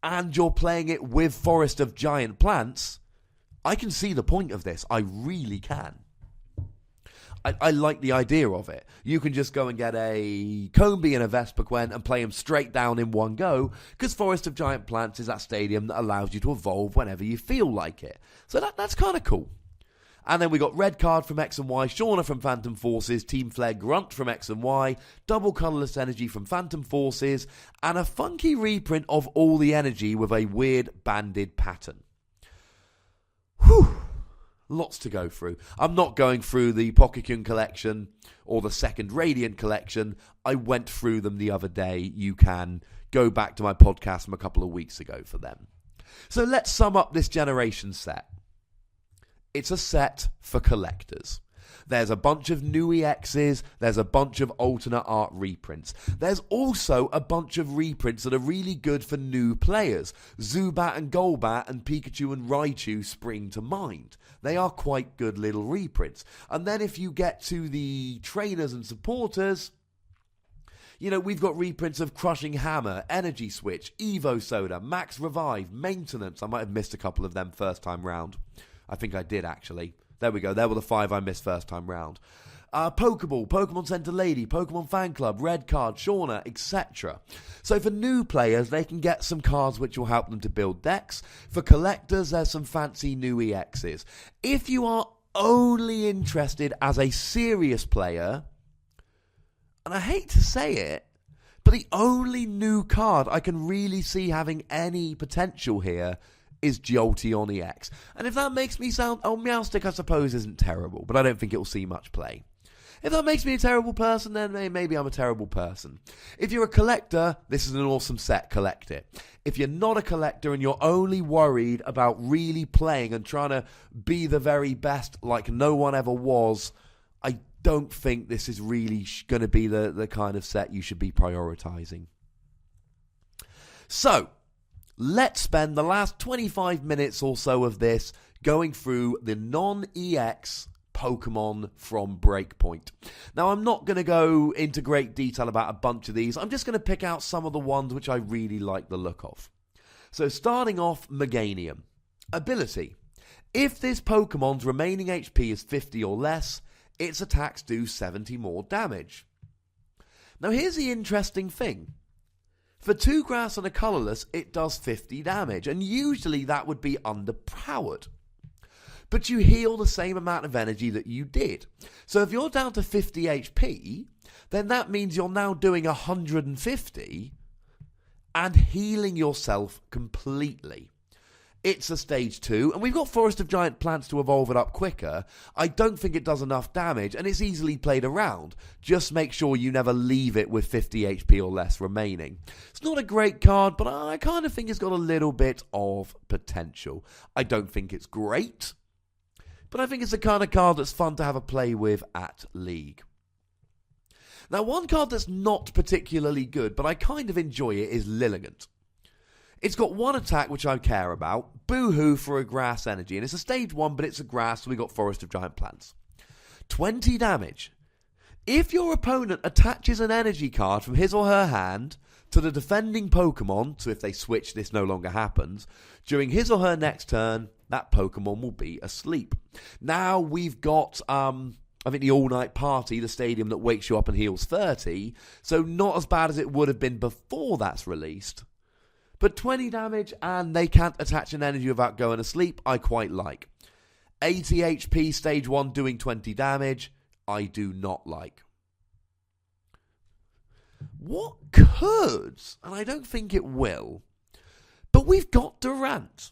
and you're playing it with Forest of Giant Plants, I can see the point of this. I really can. I like the idea of it. You can just go and get a Combee and a Vespiquen and play them straight down in one go, because Forest of Giant Plants is that stadium that allows you to evolve whenever you feel like it. So that's kind of cool. And then we got red card from X and Y, Shauna from Phantom Forces, Team Flare Grunt from X and Y, double colourless energy from Phantom Forces, and a funky reprint of all the energy with a weird banded pattern. Whew. Lots to go through. I'm not going through the Pokémon collection or the second Radiant collection. I went through them the other day. You can go back to my podcast from a couple of weeks ago for them. So let's sum up this generation set. It's a set for collectors. There's a bunch of new EXs, there's a bunch of alternate art reprints. There's also a bunch of reprints that are really good for new players. Zubat and Golbat and Pikachu and Raichu spring to mind. They are quite good little reprints. And then if you get to the trainers and supporters, you know, we've got reprints of Crushing Hammer, Energy Switch, Evo Soda, Max Revive, Maintenance. I might have missed a couple of them first time round. I think I did, actually. There we go. There were the 5 I missed first time round. Pokeball, Pokemon Center Lady, Pokemon Fan Club, Red Card, Shauna, etc. So for new players, they can get some cards which will help them to build decks. For collectors, there's some fancy new EXs. If you are only interested as a serious player, and I hate to say it, but the only new card I can really see having any potential here is Jolteon EX. And if that makes me sound... Oh, Meowstic, I suppose, isn't terrible, but I don't think it will see much play. If that makes me a terrible person, then maybe I'm a terrible person. If you're a collector, this is an awesome set. Collect it. If you're not a collector and you're only worried about really playing and trying to be the very best like no one ever was, I don't think this is really going to be the kind of set you should be prioritizing. So, let's spend the last 25 minutes or so of this going through the non-EX Pokemon from BREAKPoint. Now, I'm not going to go into great detail about a bunch of these. I'm just going to pick out some of the ones which I really like the look of. So, starting off, Meganium. Ability. If this Pokemon's remaining HP is 50 or less, its attacks do 70 more damage. Now, here's the interesting thing. For 2 grass and a colourless, it does 50 damage, and usually that would be underpowered. But you heal the same amount of energy that you did. So if you're down to 50 HP, then that means you're now doing 150 and healing yourself completely. It's a stage 2, and we've got Forest of Giant Plants to evolve it up quicker. I don't think it does enough damage, and it's easily played around. Just make sure you never leave it with 50 HP or less remaining. It's not a great card, but I kind of think it's got a little bit of potential. I don't think it's great, but I think it's the kind of card that's fun to have a play with at League. Now, one card that's not particularly good, but I kind of enjoy it, is Lilligant. It's got 1 attack, which I care about, Boo-hoo for a grass energy, and it's a stage 1, but it's a grass, so we got Forest of Giant Plants. 20 damage. If your opponent attaches an energy card from his or her hand to the defending Pokemon, so if they switch, this no longer happens, during his or her next turn, that Pokemon will be asleep. Now we've got, I think, the all-night party, the stadium that wakes you up and heals 30, so not as bad as it would have been before that's released. But 20 damage, and they can't attach an energy without going to sleep, I quite like. 80 HP, stage 1, doing 20 damage, I do not like. What could, and I don't think it will, but we've got Durant.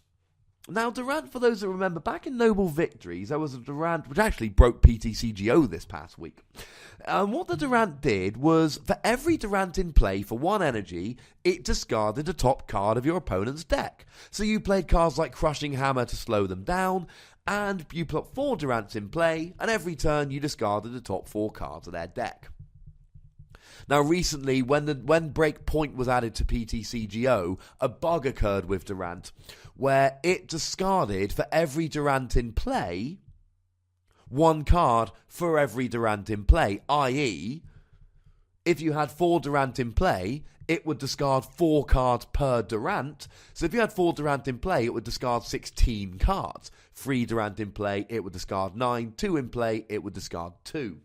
Now, Durant, for those that remember, back in Noble Victories, there was a Durant which actually broke PTCGO this past week. What the Durant did was, for every Durant in play for 1 energy, it discarded the top card of your opponent's deck. So you played cards like Crushing Hammer to slow them down, and you put 4 Durants in play, and every turn you discarded the top 4 cards of their deck. Now, recently, when BREAKPoint was added to PTCGO, a bug occurred with Durant, where it discarded, for every Durant in play, 1 card for every Durant in play, i.e., if you had 4 Durant in play, it would discard 4 cards per Durant. So if you had 4 Durant in play, it would discard 16 cards. 3 Durant in play, it would discard 9. 2 in play, it would discard 2.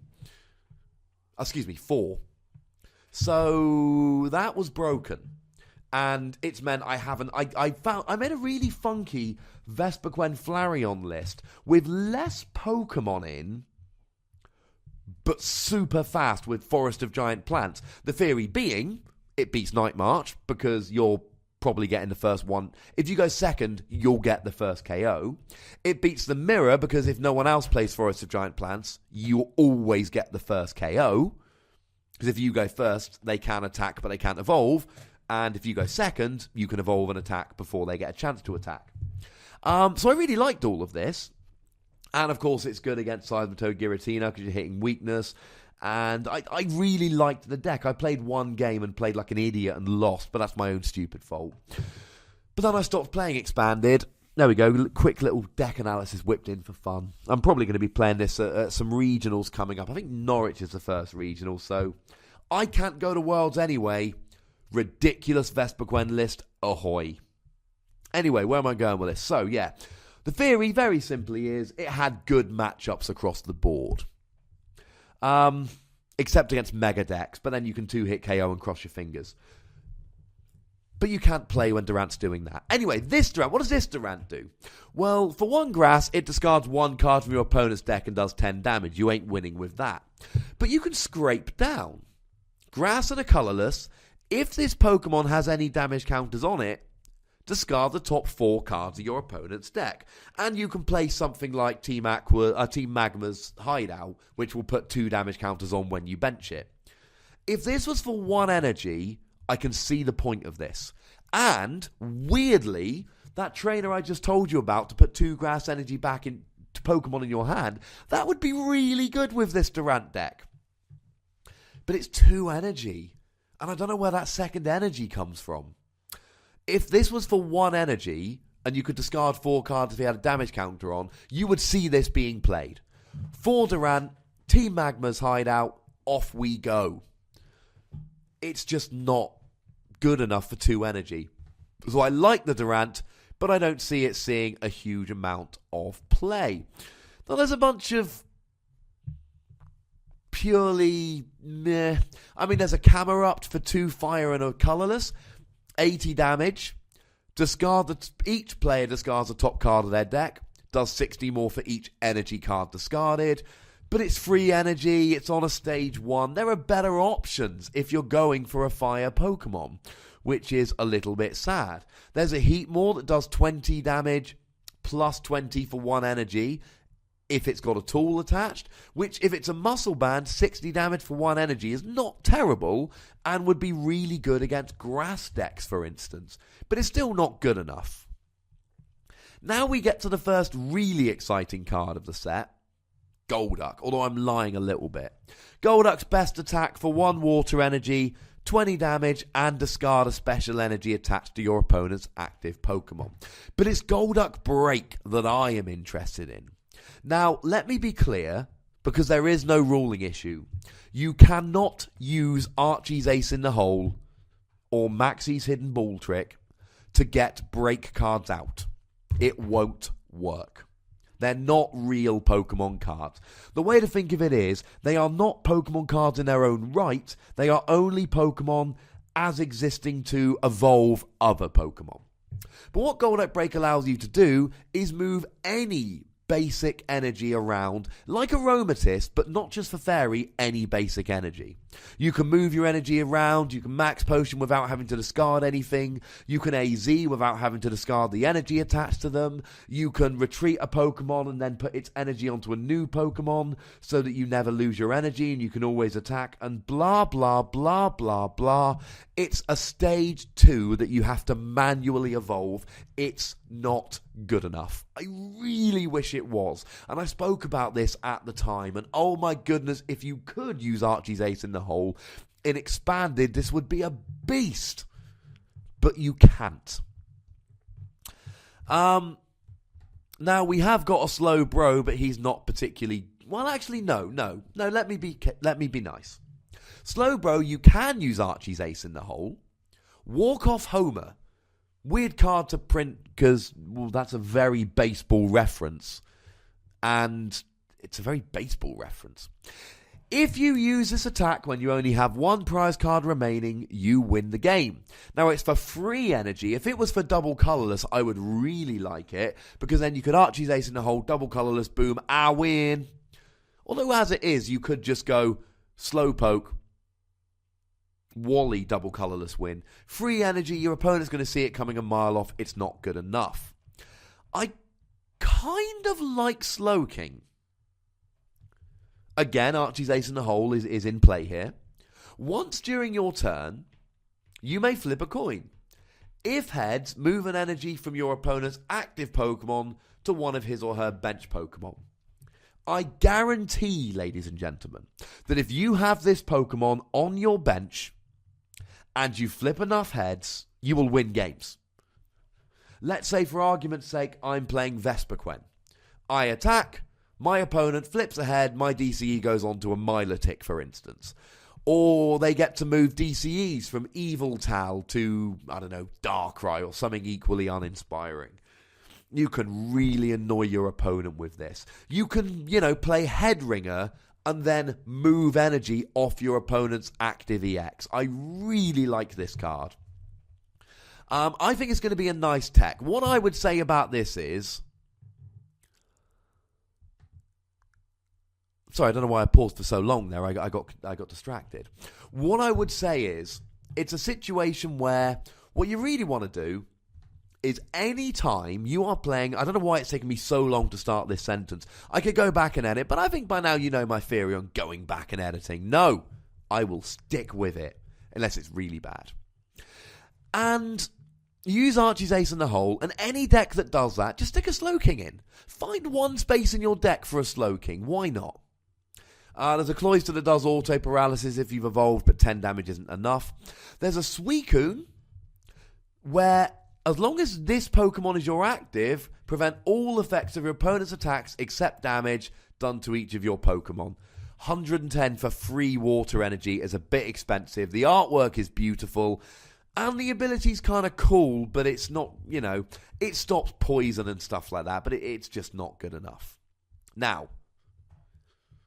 4. So that was broken, and it's meant I made a really funky Vespiquen Flareon list with less Pokemon in, but super fast with Forest of Giant Plants. The theory being, it beats Night March because you're probably getting the first one. If you go second, you'll get the first KO. It beats the mirror because if no one else plays Forest of Giant Plants, you'll always get the first KO. Because if you go first, they can attack, but they can't evolve. And if you go second, you can evolve and attack before they get a chance to attack. So I really liked all of this. And of course, it's good against Seismitoad Giratina because you're hitting weakness. And I really liked the deck. I played one game and played like an idiot and lost, but that's my own stupid fault. But then I stopped playing Expanded. There we go, quick little deck analysis whipped in for fun. I'm probably going to be playing this at some regionals coming up. I think Norwich is the first regional, so I can't go to Worlds anyway. Ridiculous Vespiquen list, ahoy. Anyway, where am I going with this? So, yeah, the theory, very simply, is it had good matchups across the board. Except against Mega decks, but then you can 2-hit KO and cross your fingers. But you can't play when Durant's doing that. Anyway, this Durant, what does this Durant do? Well, for one grass, it discards one card from your opponent's deck and does 10 damage. You ain't winning with that. But you can scrape down. Grass and a colorless, if this Pokemon has any damage counters on it, discard the top 4 cards of your opponent's deck. And you can play something like Team Magma's Hideout, which will put 2 damage counters on when you bench it. If this was for 1 energy, I can see the point of this. And, weirdly, that trainer I just told you about to put 2 grass energy back into Pokemon in your hand, that would be really good with this Durant deck. But it's 2 energy. And I don't know where that second energy comes from. If this was for 1 energy, and you could discard 4 cards if he had a damage counter on, you would see this being played. For Durant, Team Magma's Hideout, off we go. It's just not good enough for 2 energy. So I like the Durant, but I don't see it seeing a huge amount of play. Now there's a bunch of purely meh. I mean, there's a Camerupt for 2 fire and a colorless. 80 damage. Each player discards the top card of their deck. Does 60 more for each energy card discarded. But it's free energy. It's on a stage 1. There are better options if you're going for a fire Pokemon, which is a little bit sad. There's a Heatmore that does 20 damage plus 20 for 1 energy if it's got a tool attached, which if it's a muscle band, 60 damage for 1 energy is not terrible and would be really good against grass decks, for instance. But it's still not good enough. Now we get to the first really exciting card of the set, Golduck, although I'm lying a little bit. Golduck's best attack for 1 water energy, 20 damage, and discard a special energy attached to your opponent's active Pokemon. But it's Golduck Break that I am interested in. Now, let me be clear, because there is no ruling issue. You cannot use Archie's Ace in the Hole or Maxie's Hidden Ball Trick to get break cards out. It won't work. They're not real Pokemon cards. The way to think of it is, they are not Pokemon cards in their own right. They are only Pokemon as existing to evolve other Pokemon. But what Golduck Break allows you to do is move any basic energy around, like Aromatisse, but not just for Fairy, any basic energy. You can move your energy around, you can max potion without having to discard anything, you can AZ without having to discard the energy attached to them, you can retreat a Pokemon and then put its energy onto a new Pokemon so that you never lose your energy and you can always attack, and blah blah blah blah blah. It's a stage 2 that you have to manually evolve. It's not good enough. I really wish it was. And I spoke about this at the time. And oh my goodness, if you could use Archie's Ace in the Hole in Expanded, this would be a beast. But you can't. Now, we have got a slow bro, but he's not particularly... Well, actually, no. Let me be nice. Slowbro, you can use Archie's Ace in the Hole. Walk Off Homer. Weird card to print because, well, that's a very baseball reference. And it's a very baseball reference. If you use this attack when you only have 1 prize card remaining, you win the game. Now, it's for free energy. If it was for double colorless, I would really like it, because then you could Archie's Ace in the Hole, double colorless, boom, I win. Although, as it is, you could just go Slowpoke, Wally, double colourless win. Free energy, your opponent's going to see it coming a mile off. It's not good enough. I kind of like Slowking. Again, Archie's Ace in the Hole is in play here. Once during your turn, you may flip a coin. If heads, move an energy from your opponent's active Pokemon to one of his or her bench Pokemon. I guarantee, ladies and gentlemen, that if you have this Pokemon on your bench and you flip enough heads, you will win games. Let's say, for argument's sake, I'm playing Vespiquen. I attack, my opponent flips ahead, my DCE goes on to a Milotic, for instance. Or they get to move DCEs from Yveltal to, I don't know, Darkrai or something equally uninspiring. You can really annoy your opponent with this. You can, play Headringer and then move energy off your opponent's active EX. I really like this card. I think it's going to be a nice tech. What I would say about this is... Sorry, I don't know why I paused for so long there. I got distracted. What I would say is, it's a situation where what you really want to do is any time you are playing... I don't know why it's taken me so long to start this sentence. I could go back and edit, but I think by now you know my theory on going back and editing. No, I will stick with it, unless it's really bad. And use Archie's Ace in the Hole, and any deck that does that, just stick a Slowking in. Find one space in your deck for a Slowking. Why not? There's a Cloyster that does auto paralysis if you've evolved, but 10 damage isn't enough. There's a Suicune, where as long as this Pokemon is your active, prevent all effects of your opponent's attacks except damage done to each of your Pokemon. 110 for free water energy is a bit expensive. The artwork is beautiful. And the ability's kind of cool, but it's not, it stops poison and stuff like that, but it's just not good enough. Now,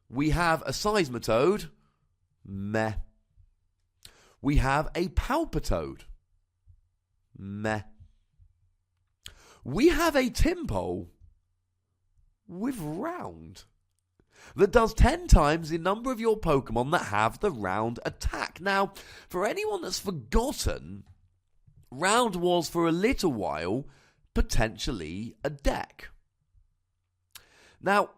we have a Seismitoad. Meh. We have a Palpitoad. Meh. We have a Tympole with Round that does 10 times the number of your Pokemon that have the Round attack. Now, for anyone that's forgotten, Round was for a little while potentially a deck. Now,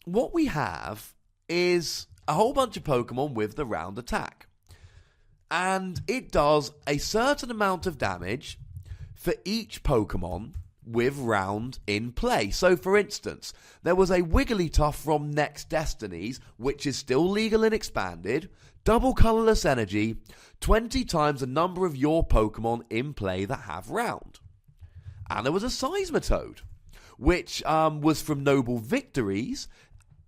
what we have is a whole bunch of Pokemon with the Round attack. And it does a certain amount of damage for each Pokemon with Round in play. So, for instance, there was a Wigglytuff from Next Destinies, which is still legal and expanded, double colourless energy, 20 times the number of your Pokemon in play that have Round. And there was a Seismitoad, which was from Noble Victories,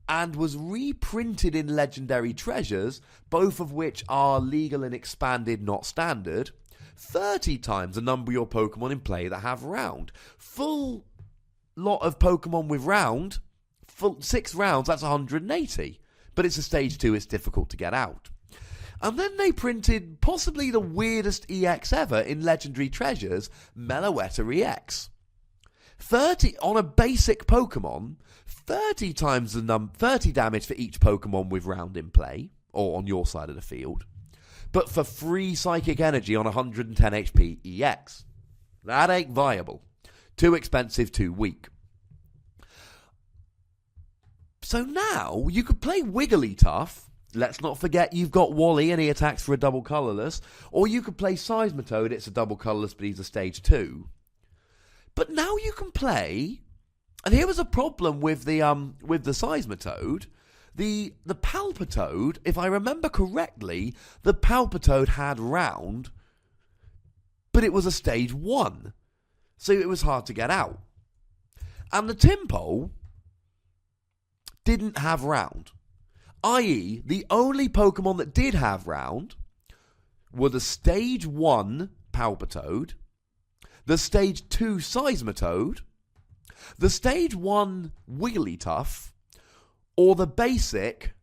and was reprinted in Legendary Treasures, both of which are legal and expanded, not standard, 30 times the number of your Pokemon in play that have Round. Full lot of Pokemon with Round, 6 rounds, that's 180. But it's a stage 2, it's difficult to get out. And then they printed possibly the weirdest EX ever in Legendary Treasures, Meloetta EX. 30 on a basic Pokemon, 30 times the 30 damage for each Pokemon with Round in play, or on your side of the field, but for free psychic energy on 110 HP EX. That ain't viable. Too expensive, too weak. So now you could play Wigglytuff. Let's not forget you've got Wally and he attacks for a double colourless. Or you could play Seismitoad, it's a double colourless but he's a stage 2. But now you can play, and here was a problem with the Seismitoad. The Palpitoad, if I remember correctly, the Palpitoad had Round, but it was a stage 1, so it was hard to get out. And the Tympole didn't have Round, i.e. the only Pokemon that did have Round were the stage 1 Palpitoad, the stage 2 Seismitoad, the stage 1 Wigglytuff, or the basic,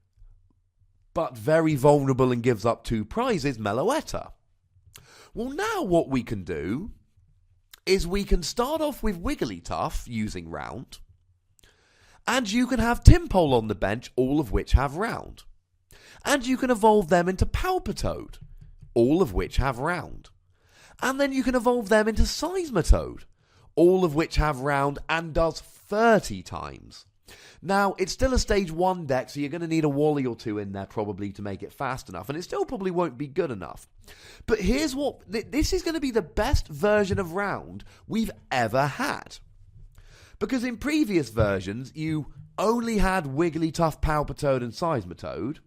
but very vulnerable and gives up 2 prizes, Meloetta. Well, now what we can do is we can start off with Wigglytuff using Round, and you can have Tympole on the bench, all of which have Round. And you can evolve them into Palpitoad, all of which have round. And then you can evolve them into Seismitoad, all of which have round and does 30 times. Now, it's still a stage 1 deck, so you're going to need a Wally or 2 in there probably to make it fast enough, and it still probably won't be good enough. But here's what... This is going to be the best version of round we've ever had. Because in previous versions, you only had Wigglytuff, Palpitoad, and Seismitoad,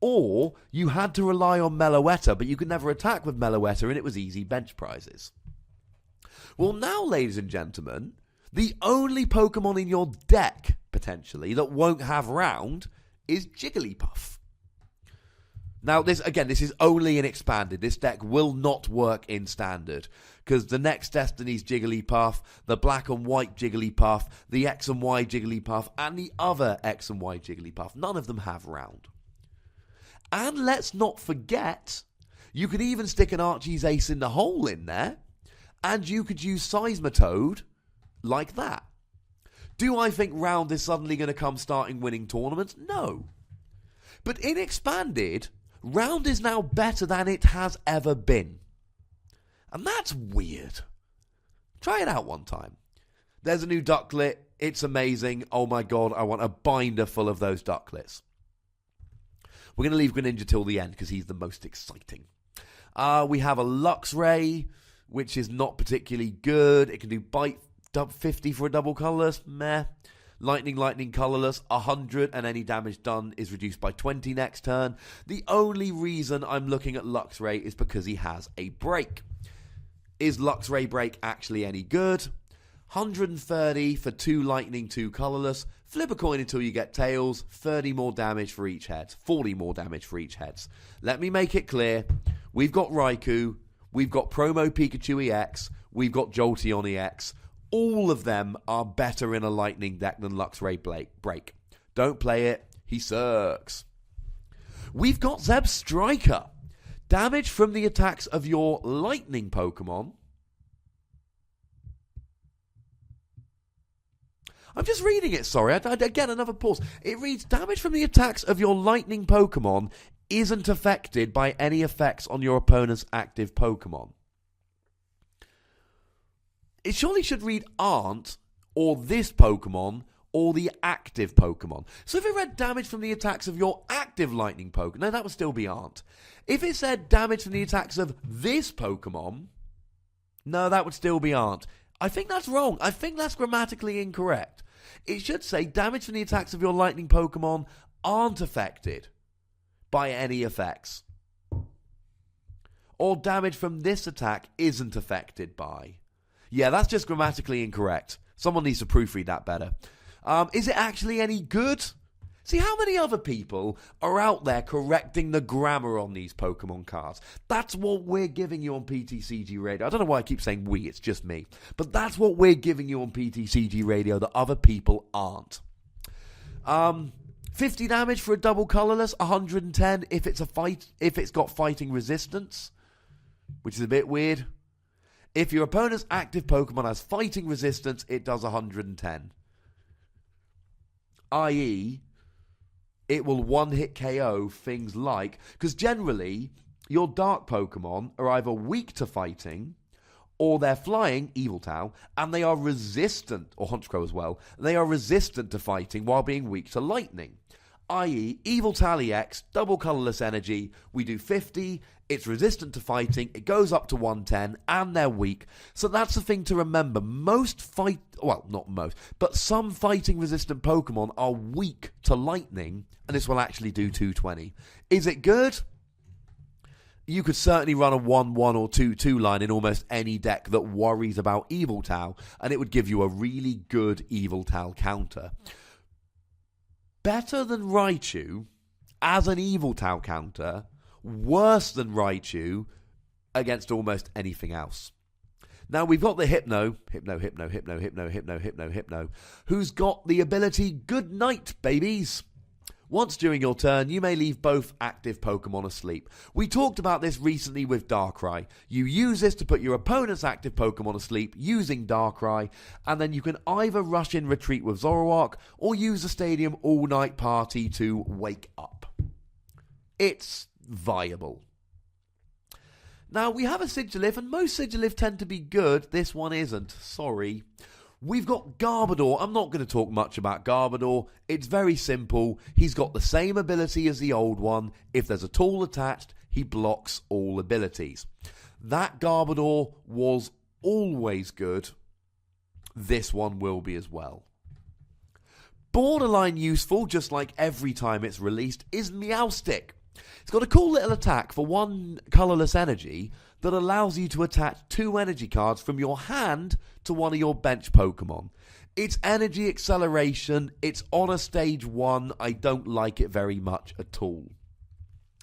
or you had to rely on Meloetta, but you could never attack with Meloetta, and it was easy bench prizes. Well, now, ladies and gentlemen, the only Pokemon in your deck, potentially, that won't have round is Jigglypuff. Now, this is only in Expanded. This deck will not work in Standard, because the next Destiny's Jigglypuff, the Black and White Jigglypuff, the X and Y Jigglypuff, and the other X and Y Jigglypuff, none of them have round. And let's not forget, you could even stick an Archie's Ace in the Hole in there, and you could use Seismitoad like that. Do I think round is suddenly going to come starting winning tournaments? No. But in Expanded, round is now better than it has ever been. And that's weird. Try it out one time. There's a new Ducklet. It's amazing. Oh my god, I want a binder full of those Ducklets. We're going to leave Greninja till the end because he's the most exciting. We have a Luxray, which is not particularly good. It can do bite 50 for a double colourless. Meh. Lightning, colourless, 100, and any damage done is reduced by 20 next turn. The only reason I'm looking at Luxray is because he has a break. Is Luxray break actually any good? 130 for 2 lightning, 2 colourless. Flip a coin until you get tails. 30 more damage for each head. 40 more damage for each heads. Let me make it clear. We've got Raikou. We've got Promo Pikachu EX. We've got Jolteon EX. All of them are better in a lightning deck than Luxray break. Don't play it. He sucks. We've got Zeb Striker. Damage from the attacks of your lightning Pokemon. I'm just reading it, sorry. Again, another pause. It reads, damage from the attacks of your lightning Pokemon isn't affected by any effects on your opponent's active Pokemon. It surely should read aren't, or this Pokemon, or the active Pokemon. So if it read damage from the attacks of your active lightning Pokemon, no, that would still be aren't. If it said damage from the attacks of this Pokemon, no, that would still be aren't. I think that's wrong. I think that's grammatically incorrect. It should say damage from the attacks of your lightning Pokemon aren't affected by any effects. Or damage from this attack isn't affected by. Yeah, that's just grammatically incorrect. Someone needs to proofread that better. Is it actually any good? See, how many other people are out there correcting the grammar on these Pokemon cards? That's what we're giving you on PTCG Radio. I don't know why I keep saying we, it's just me. But that's what we're giving you on PTCG Radio that other people aren't. 50 damage for a double colourless, 110 if it's got fighting resistance, which is a bit weird. If your opponent's active Pokemon has fighting resistance, it does 110. i.e., it will one-hit KO things like... Because generally, your dark Pokemon are either weak to fighting, or they're flying, Eviltal, and they are resistant, or Honchkrow as well, they are resistant to fighting while being weak to lightning. I.e., Eviltal EX, double colourless energy, we do 50, it's resistant to fighting, it goes up to 110, and they're weak. So that's the thing to remember. Some fighting resistant Pokemon are weak to lightning, and this will actually do 220. Is it good? You could certainly run a 1-1 or 2-2 line in almost any deck that worries about Eviltal, and it would give you a really good Eviltal counter. Better than Raichu as an Eviltal counter, worse than Raichu against almost anything else. Now we've got the Hypno, who's got the ability Good Night, babies. Once during your turn, you may leave both active Pokemon asleep. We talked about this recently with Darkrai. You use this to put your opponent's active Pokemon asleep using Darkrai, and then you can either rush in retreat with Zoroark, or use the Stadium All-Night Party to wake up. It's viable. Now, we have a Sigilyph, and most Sigilyph tend to be good. This one isn't. Sorry. We've got Garbodor. I'm not going to talk much about Garbodor. It's very simple. He's got the same ability as the old one. If there's a tool attached, he blocks all abilities. That Garbodor was always good. This one will be as well. Borderline useful, just like every time it's released, is Meowstic. It's got a cool little attack for 1 colourless energy that allows you to attach 2 energy cards from your hand to one of your bench Pokemon. It's energy acceleration. It's on a stage 1. I don't like it very much at all.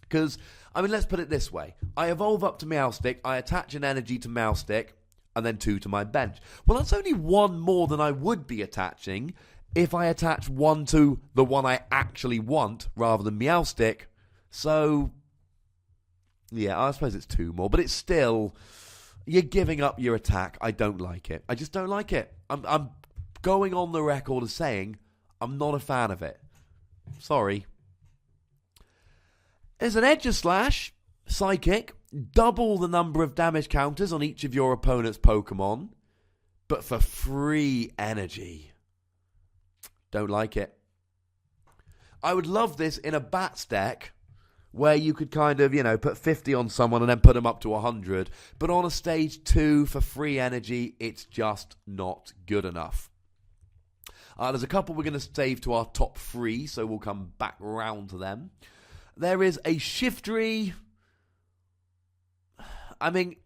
Because, I mean, let's put it this way. I evolve up to Meowstic, I attach an energy to Meowstic, and then 2 to my bench. Well, that's only 1 more than I would be attaching if I attach 1 to the one I actually want rather than Meowstic. So, yeah, I suppose it's 2 more, but it's still, you're giving up your attack. I don't like it. I just don't like it. I'm going on the record as saying I'm not a fan of it. Sorry. There's an Edge-a-Slash, Psychic, double the number of damage counters on each of your opponent's Pokemon, but for free energy. Don't like it. I would love this in a Bats deck where you could kind of, put 50 on someone and then put them up to 100. But on a stage 2 for free energy, it's just not good enough. There's a couple we're going to save to our top 3, so we'll come back round to them. There is a Shiftry. I mean,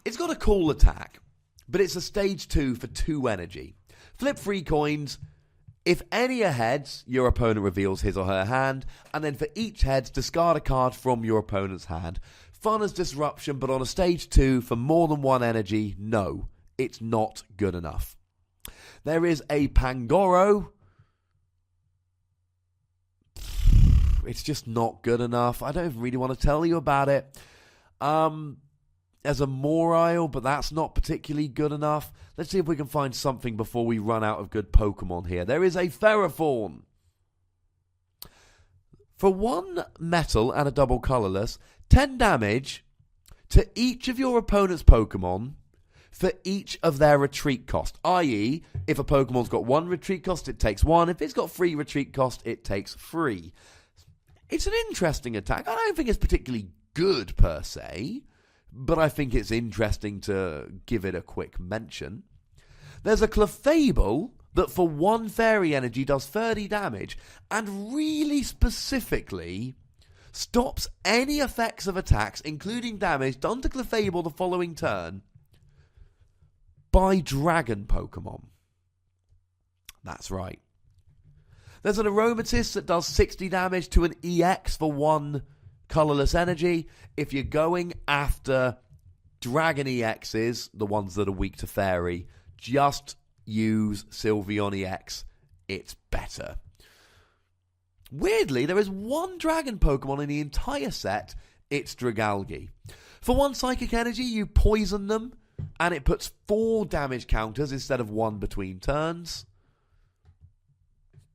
it's got a cool attack, but it's a stage 2 for 2 energy. Flip 3 coins. If any are heads, your opponent reveals his or her hand, and then for each heads, discard a card from your opponent's hand. Fun as Disruption, but on a stage 2 for more than 1 energy, no, it's not good enough. There is a Pangoro. It's just not good enough. I don't even really want to tell you about it. There's a Morile, but that's not particularly good enough. Let's see if we can find something before we run out of good Pokemon here. There is a Ferrothorn. For 1 metal and a double colourless, 10 damage to each of your opponent's Pokemon for each of their retreat cost. I.e., if a Pokemon's got 1 retreat cost, it takes 1. If it's got 3 retreat cost, it takes 3. It's an interesting attack. I don't think it's particularly good per se, but I think it's interesting to give it a quick mention. There's a Clefable that for 1 fairy energy does 30 damage and really specifically stops any effects of attacks, including damage done to Clefable the following turn by Dragon Pokemon. That's right. There's an Aromatisse that does 60 damage to an EX for 1 colourless energy. If you're going after Dragon EXs, the ones that are weak to Fairy, just use Sylveon EX. It's better. Weirdly, there is 1 Dragon Pokemon in the entire set. It's Dragalge. For 1 Psychic Energy, you poison them, and it puts 4 damage counters instead of 1 between turns.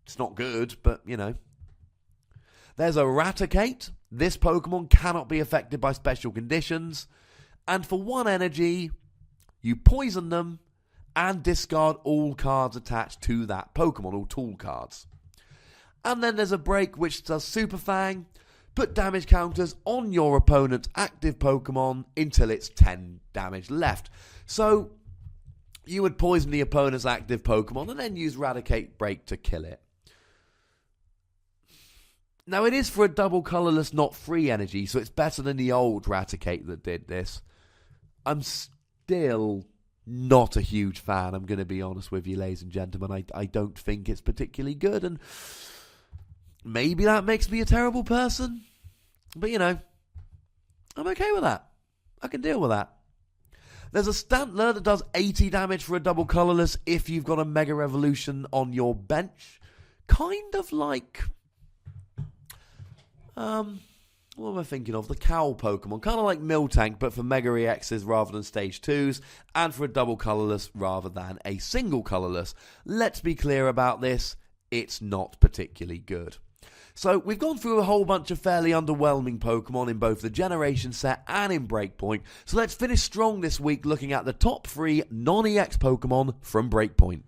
It's not good, but, There's a Raticate. This Pokemon cannot be affected by special conditions. And for 1 energy, you poison them and discard all cards attached to that Pokemon, all tool cards. And then there's a Break which does Super Fang. Put damage counters on your opponent's active Pokemon until it's 10 damage left. So you would poison the opponent's active Pokemon and then use Raticate Break to kill it. Now, it is for a double colourless, not free energy, so it's better than the old Raticate that did this. I'm still not a huge fan, I'm going to be honest with you, ladies and gentlemen. I don't think it's particularly good, and maybe that makes me a terrible person. But, I'm okay with that. I can deal with that. There's a Stantler that does 80 damage for a double colourless if you've got a Mega Revolution on your bench. Kind of like... what am I thinking of? The cow Pokemon. Kind of like Miltank, but for Mega EXs rather than Stage 2s, and for a double colourless rather than a single colourless. Let's be clear about this. It's not particularly good. So we've gone through a whole bunch of fairly underwhelming Pokemon in both the Generation set and in BREAKPoint, so let's finish strong this week looking at the top 3 non-EX Pokemon from BREAKPoint.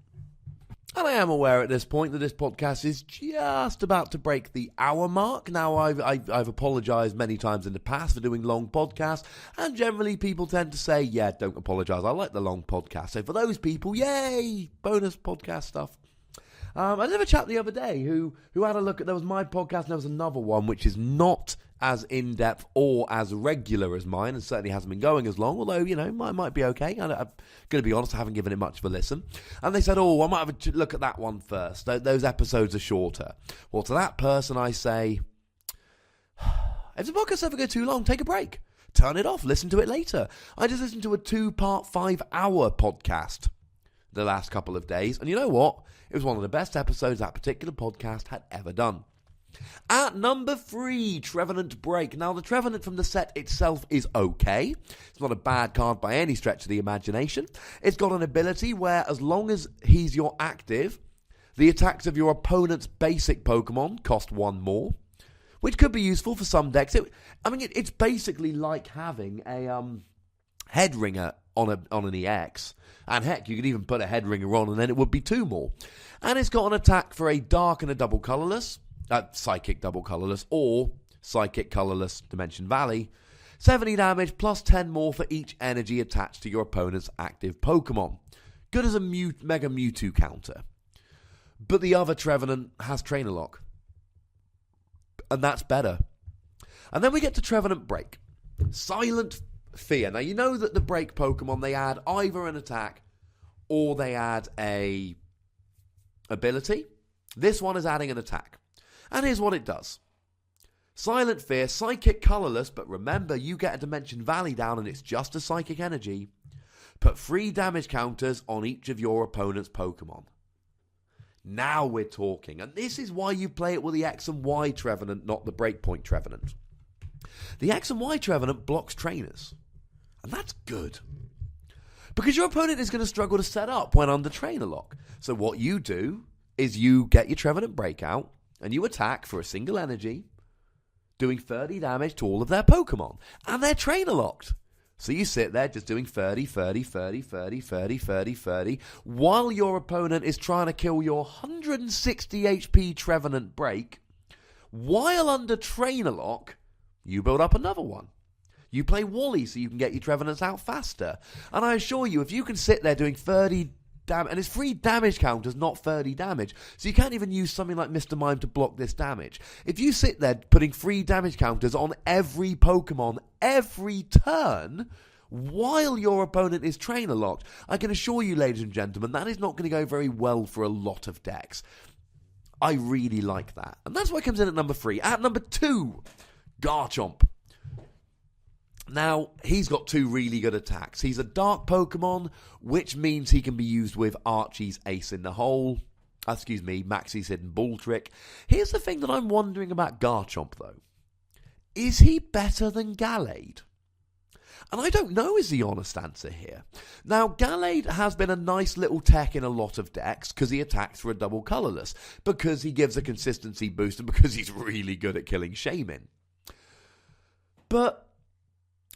And I am aware at this point that this podcast is just about to break the hour mark. Now, I've apologised many times in the past for doing long podcasts, and generally people tend to say, yeah, don't apologise, I like the long podcast. So for those people, yay, bonus podcast stuff. I did have a chap the other day who had a look at, there was my podcast and there was another one which is not as in-depth or as regular as mine, and certainly hasn't been going as long, although, you know, might be okay. I'm going to be honest, I haven't given it much of a listen. And they said, I might have a look at that one first. Those episodes are shorter. Well, to that person I say, if the podcast ever go too long, take a break. Turn it off, listen to it later. I just listened to a 2-part 5-hour podcast the last couple of days, and you know what? It was one of the best episodes that particular podcast had ever done. At number 3, Trevenant Break. Now, the Trevenant from the set itself is okay. It's not a bad card by any stretch of the imagination. It's got an ability where, as long as he's your active, the attacks of your opponent's basic Pokemon cost 1 more, which could be useful for some decks. It's basically like having a head ringer on an EX. And heck, you could even put a head ringer on and then it would be 2 more. And it's got an attack for a dark and a double colourless, psychic double colourless, or psychic colourless Dimension Valley. 70 damage plus 10 more for each energy attached to your opponent's active Pokemon. Good as a Mega Mewtwo counter. But the other Trevenant has Trainer Lock. And that's better. And then we get to Trevenant Break. Silent Fear. Now, you know that the Break Pokemon, they add either an attack or they add a ability. This one is adding an attack. And here's what it does. Silent Fear, Psychic Colourless, but remember, you get a Dimension Valley down and it's just a Psychic Energy. Put 3 damage counters on each of your opponent's Pokemon. Now we're talking. And this is why you play it with the X and Y Trevenant, not the BREAKPoint Trevenant. The X and Y Trevenant blocks trainers. And that's good. Because your opponent is going to struggle to set up when under Trainer Lock. So what you do is you get your Trevenant Breakout and you attack for a single energy, doing 30 damage to all of their Pokemon. And they're Trainer Locked. So you sit there just doing 30, 30, 30, 30, 30, 30, 30, while your opponent is trying to kill your 160 HP Trevenant Break. While under Trainer Lock, you build up another one. You play Wally so you can get your Trevenants out faster. And I assure you, if you can sit there doing 30 damage, and it's 3 damage counters, not 30 damage, so you can't even use something like Mr. Mime to block this damage. If you sit there putting 3 damage counters on every Pokemon, every turn, while your opponent is Trainer Locked, I can assure you, ladies and gentlemen, that is not going to go very well for a lot of decks. I really like that. And that's why it comes in at number 3. At number 2, Garchomp. Now, he's got 2 really good attacks. He's a dark Pokemon, which means he can be used with Archie's Ace in the Hole. Maxie's Hidden Ball Trick. Here's the thing that I'm wondering about Garchomp, though. Is he better than Gallade? And I don't know is the honest answer here. Now, Gallade has been a nice little tech in a lot of decks because he attacks for a double colourless, because he gives a consistency boost, and because he's really good at killing Shaman. But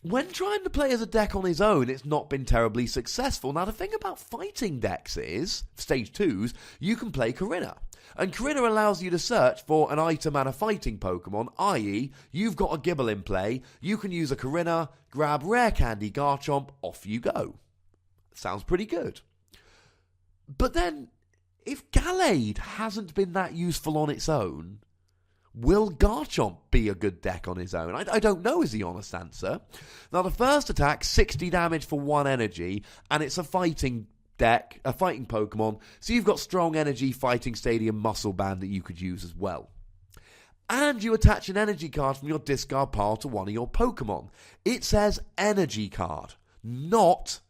when trying to play as a deck on his own, it's not been terribly successful. Now, the thing about fighting decks is, Stage 2s, you can play Korrina. And Korrina allows you to search for an item and a fighting Pokemon, i.e., you've got a Gible in play, you can use a Korrina, grab Rare Candy Garchomp, off you go. Sounds pretty good. But then, if Gallade hasn't been that useful on its own, will Garchomp be a good deck on his own? I don't know is the honest answer. Now, the first attack, 60 damage for 1 energy, and it's a fighting deck, a fighting Pokemon, so you've got strong energy, Fighting Stadium, Muscle Band that you could use as well. And you attach an energy card from your discard pile to one of your Pokemon. It says energy card, not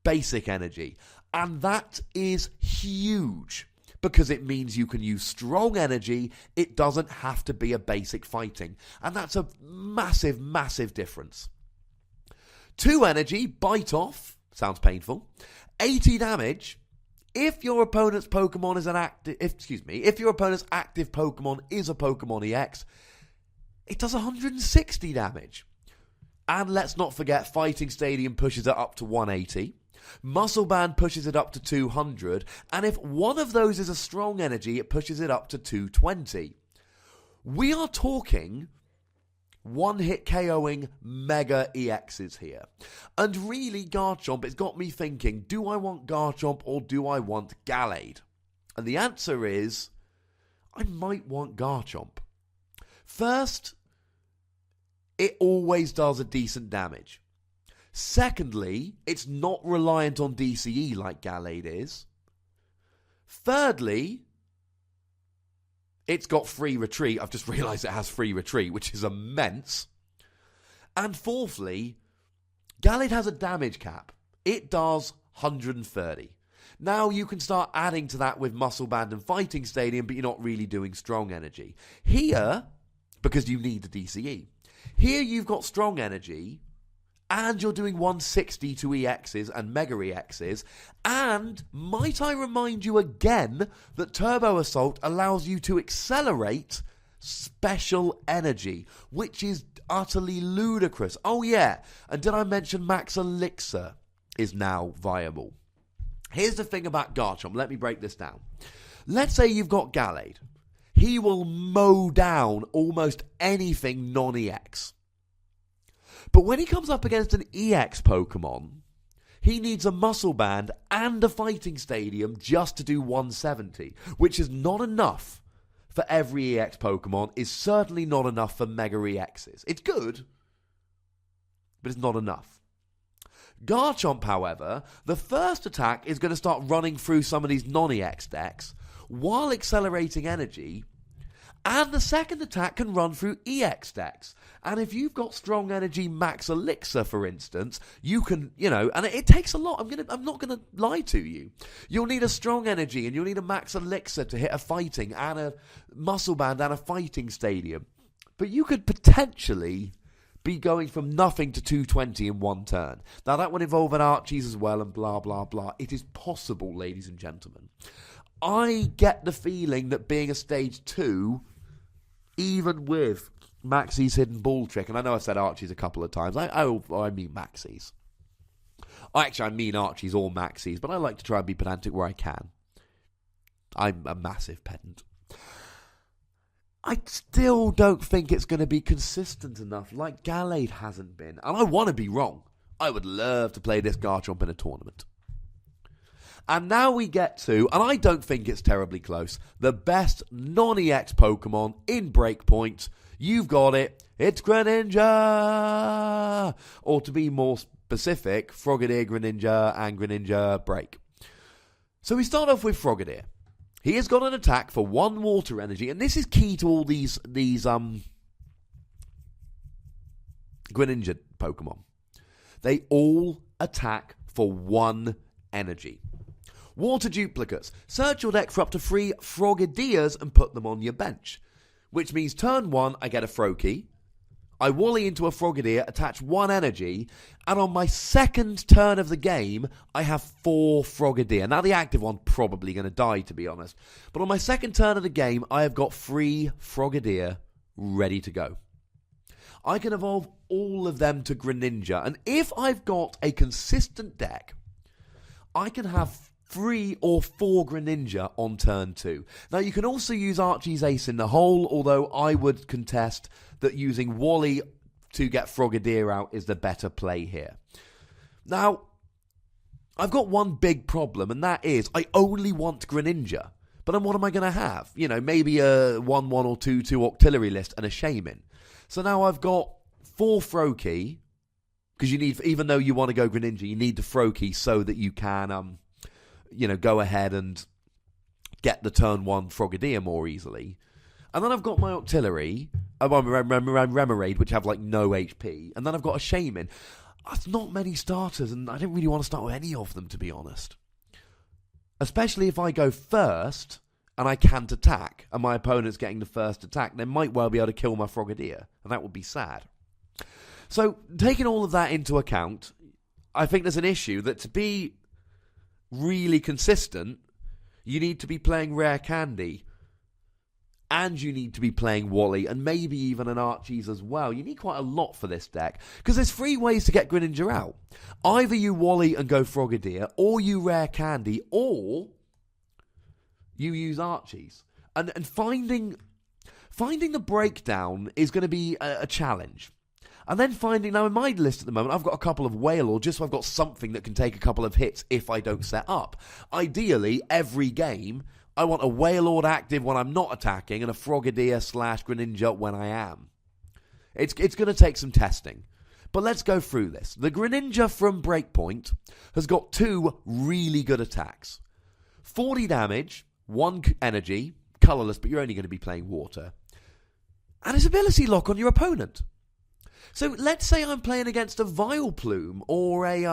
basic energy. And that is huge, because it means you can use strong energy. It doesn't have to be a basic fighting. And that's a massive, massive difference. 2 energy, Bite Off, sounds painful. 80 damage. if your opponent's Pokemon is if your opponent's active Pokemon is a Pokemon EX, it does 160 damage. And let's not forget, Fighting Stadium pushes it up to 180. Muscle Band pushes it up to 200. And if one of those is a strong energy, it pushes it up to 220. We are talking one-hit KOing Mega EXs here. And really, Garchomp, it's got me thinking, do I want Garchomp or do I want Gallade? And the answer is, I might want Garchomp. First, it always does a decent damage. Secondly, it's not reliant on DCE like Gallade is. Thirdly, it's got free retreat. I've just realised it has free retreat, which is immense. And fourthly, Gallade has a damage cap. It does 130. Now you can start adding to that with Muscle Band and Fighting Stadium, but you're not really doing strong energy. Here, because you need the DCE. Here you've got strong energy, and you're doing 160 to EXs and Mega EXs, and might I remind you again that Turbo Assault allows you to accelerate special energy, which is utterly ludicrous. Oh yeah, and did I mention Max Elixir is now viable? Here's the thing about Garchomp, let me break this down. Let's say you've got Gallade. He will mow down almost anything non-EX. But when he comes up against an EX Pokemon, he needs a Muscle Band and a Fighting Stadium just to do 170, which is not enough for every EX Pokemon, is certainly not enough for Mega EXs. It's good, but it's not enough. Garchomp, however, the first attack is going to start running through some of these non-EX decks while accelerating energy, and the second attack can run through EX decks. And if you've got strong energy Max Elixir, for instance, you can, and it takes a lot. I'm not going to lie to you. You'll need a strong energy and you'll need a Max Elixir to hit a fighting and a Muscle Band and a Fighting Stadium. But you could potentially be going from nothing to 220 in one turn. Now that would involve an Archie's as well and blah, blah, blah. It is possible, ladies and gentlemen. I get the feeling that being a stage 2, even with Maxie's Hidden Ball Trick, and I know I've said Archie's a couple of times, I mean Maxie's. Actually, I mean Archie's or Maxie's, but I like to try and be pedantic where I can. I'm a massive pedant. I still don't think it's going to be consistent enough like Gallade hasn't been. And I want to be wrong. I would love to play this Garchomp in a tournament. And now we get to, and I don't think it's terribly close, the best non-EX Pokemon in BREAKPoint. You've got it. It's Greninja! Or to be more specific, Frogadier, Greninja, and Greninja Break. So we start off with Frogadier. He has got an attack for 1 water energy, and this is key to all these Greninja Pokemon. They all attack for 1 energy. Water duplicates. Search your deck for up to 3 Frogadiers and put them on your bench. Which means turn 1, I get a Froakie. I Wally into a Frogadier, attach 1 energy, and on my second turn of the game, I have 4 Frogadier. Now the active one's probably going to die, to be honest. But on my second turn of the game, I have got 3 Frogadier ready to go. I can evolve all of them to Greninja. And if I've got a consistent deck, I can have 3 or 4 Greninja on turn 2. Now, you can also use Archie's Ace in the hole, although I would contest that using Wally to get Frogadier out is the better play here. Now, I've got one big problem, and that is I only want Greninja. But then what am I going to have? Maybe a 1-1 or 2-2 Octillery list and a Shaman. So now I've got 4 Froakie, because you need, even though you want to go Greninja, you need the Froakie so that you can go ahead and get the turn 1 Frogadier more easily. And then I've got my Octillery, Remoraid, which have no HP. And then I've got a Shaman. That's not many starters, and I don't really want to start with any of them, to be honest. Especially if I go first, and I can't attack, and my opponent's getting the first attack, they might well be able to kill my Frogadier, and that would be sad. So, taking all of that into account, I think there's an issue that to be really consistent, you need to be playing Rare Candy, and you need to be playing Wally, and maybe even an Archie's as well. You need quite a lot for this deck, because there's 3 ways to get Greninja out. Either you Wally and go Frogadier, or you Rare Candy, or you use Archie's. And finding the breakdown is going to be a challenge. And then now in my list at the moment, I've got a couple of Wailord, just so I've got something that can take a couple of hits if I don't set up. Ideally, every game, I want a Wailord active when I'm not attacking and a Frogadier / Greninja when I am. It's going to take some testing. But let's go through this. The Greninja from BREAKPoint has got 2 really good attacks. 40 damage, 1 energy, colourless, but you're only going to be playing water. And his ability lock on your opponent. So let's say I'm playing against a Vileplume or a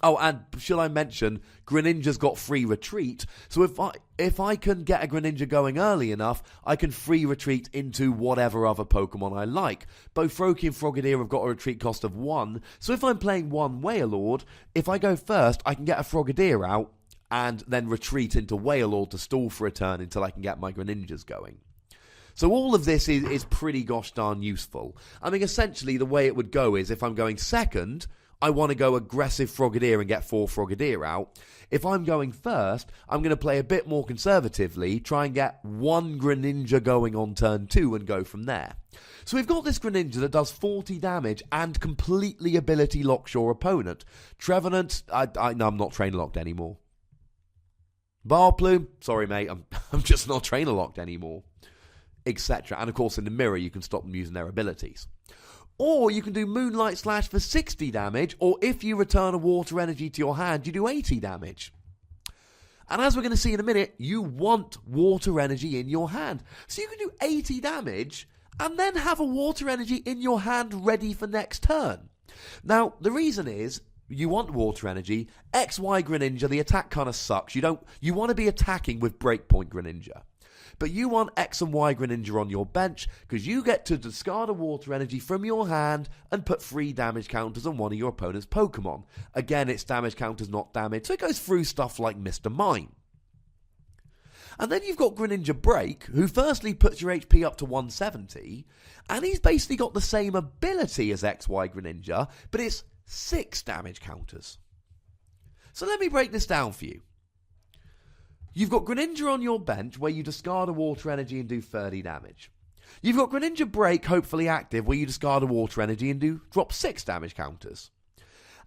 Oh, and should I mention, Greninja's got free retreat. So if I can get a Greninja going early enough, I can free retreat into whatever other Pokemon I like. Both Froakie and Frogadier have got a retreat cost of 1. So if I'm playing 1 Wailord, if I go first, I can get a Frogadier out and then retreat into Wailord to stall for a turn until I can get my Greninjas going. So all of this is pretty gosh darn useful. I mean, essentially the way it would go is if I'm going second, I want to go aggressive Frogadier and get 4 Frogadier out. If I'm going first, I'm going to play a bit more conservatively, try and get 1 Greninja going on turn 2 and go from there. So we've got this Greninja that does 40 damage and completely ability locks your opponent. Trevenant, no, I'm not trainer locked anymore. Vileplume, sorry mate, I'm just not trainer locked anymore. Etc. And of course in the mirror you can stop them using their abilities. Or you can do Moonlight Slash for 60 damage, or if you return a water energy to your hand, you do 80 damage. And as we're going to see in a minute, you want water energy in your hand. So you can do 80 damage, and then have a water energy in your hand ready for next turn. Now, the reason is, you want water energy. XY Greninja, the attack kind of sucks. You want to be attacking with BREAKPoint Greninja. But you want X and Y Greninja on your bench because you get to discard a water energy from your hand and put 3 damage counters on one of your opponent's Pokemon. Again, it's damage counters, not damage, so it goes through stuff like Mr. Mime. And then you've got Greninja Break, who firstly puts your HP up to 170, and he's basically got the same ability as XY Greninja, but it's 6 damage counters. So let me break this down for you. You've got Greninja on your bench where you discard a water energy and do 30 damage. You've got Greninja Break, hopefully active, where you discard a water energy and drop 6 damage counters.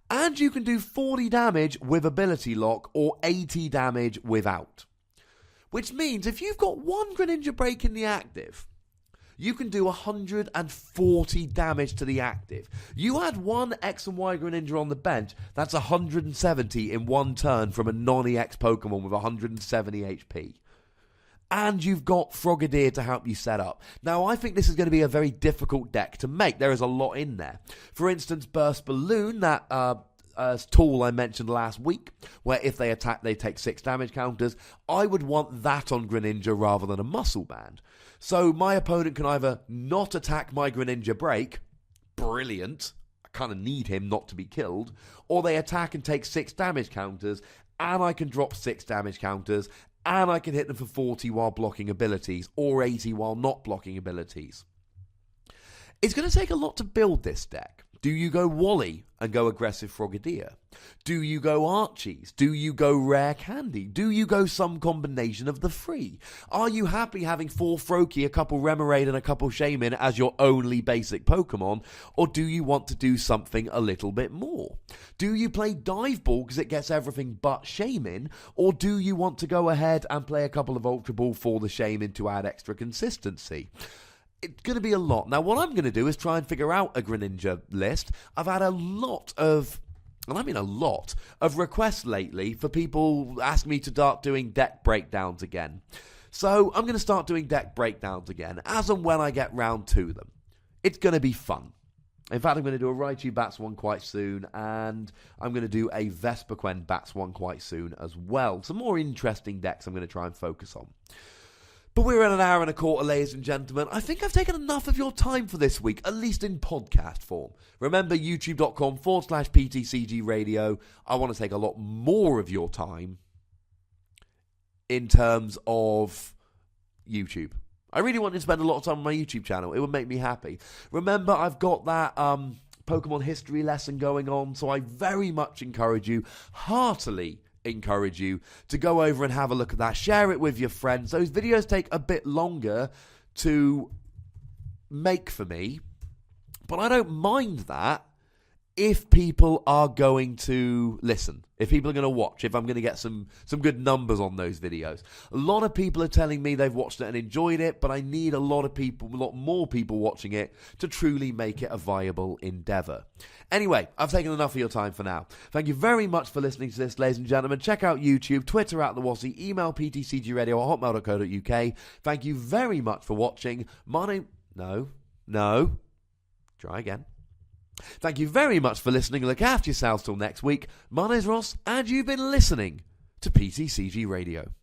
And you can do 40 damage with ability lock or 80 damage without. Which means if you've got 1 Greninja Break in the active, you can do 140 damage to the active. You add 1 X and Y Greninja on the bench, that's 170 in 1 turn from a non-EX Pokemon with 170 HP. And you've got Frogadier to help you set up. Now, I think this is going to be a very difficult deck to make. There is a lot in there. For instance, Burst Balloon, that tool I mentioned last week, where if they attack, they take 6 damage counters. I would want that on Greninja rather than a Muscle Band. So my opponent can either not attack my Greninja Break, brilliant, I kind of need him not to be killed, or they attack and take 6 damage counters, and I can drop 6 damage counters, and I can hit them for 40 while blocking abilities, or 80 while not blocking abilities. It's going to take a lot to build this deck. Do you go Wally and go aggressive Frogadier? Do you go Archie's? Do you go Rare Candy? Do you go some combination of the 3? Are you happy having 4 Froakie, a couple Remoraid and a couple Shaymin as your only basic Pokemon? Or do you want to do something a little bit more? Do you play Dive Ball because it gets everything but Shaymin? Or do you want to go ahead and play a couple of Ultra Ball for the Shaymin to add extra consistency? It's going to be a lot. Now, what I'm going to do is try and figure out a Greninja list. I've had a lot of, and I mean a lot, of requests lately for people asking me to start doing deck breakdowns again. So I'm going to start doing deck breakdowns again, as and when I get round to them. It's going to be fun. In fact, I'm going to do a Raichu Bats one quite soon, and I'm going to do a Vespiquen Bats one quite soon as well. Some more interesting decks I'm going to try and focus on. But we're at 1 hour and a quarter, ladies and gentlemen. I think I've taken enough of your time for this week, at least in podcast form. Remember, youtube.com/PTCG radio. I want to take a lot more of your time in terms of YouTube. I really want to spend a lot of time on my YouTube channel. It would make me happy. Remember, I've got that Pokemon history lesson going on, so I very much encourage you, heartily encourage you, to go over and have a look at that. Share it with your friends. Those videos take a bit longer to make for me, but I don't mind that if people are going to listen, if people are going to watch, if I'm going to get some good numbers on those videos. A lot of people are telling me they've watched it and enjoyed it, but I need a lot more people watching it to truly make it a viable endeavour. Anyway, I've taken enough of your time for now. Thank you very much for listening to this, ladies and gentlemen. Check out YouTube, Twitter @TheWassy, email ptcgradio@hotmail.co.uk. Thank you very much for watching. Try again. Thank you very much for listening. Look after yourselves till next week. My name's Ross, and you've been listening to PTCG Radio.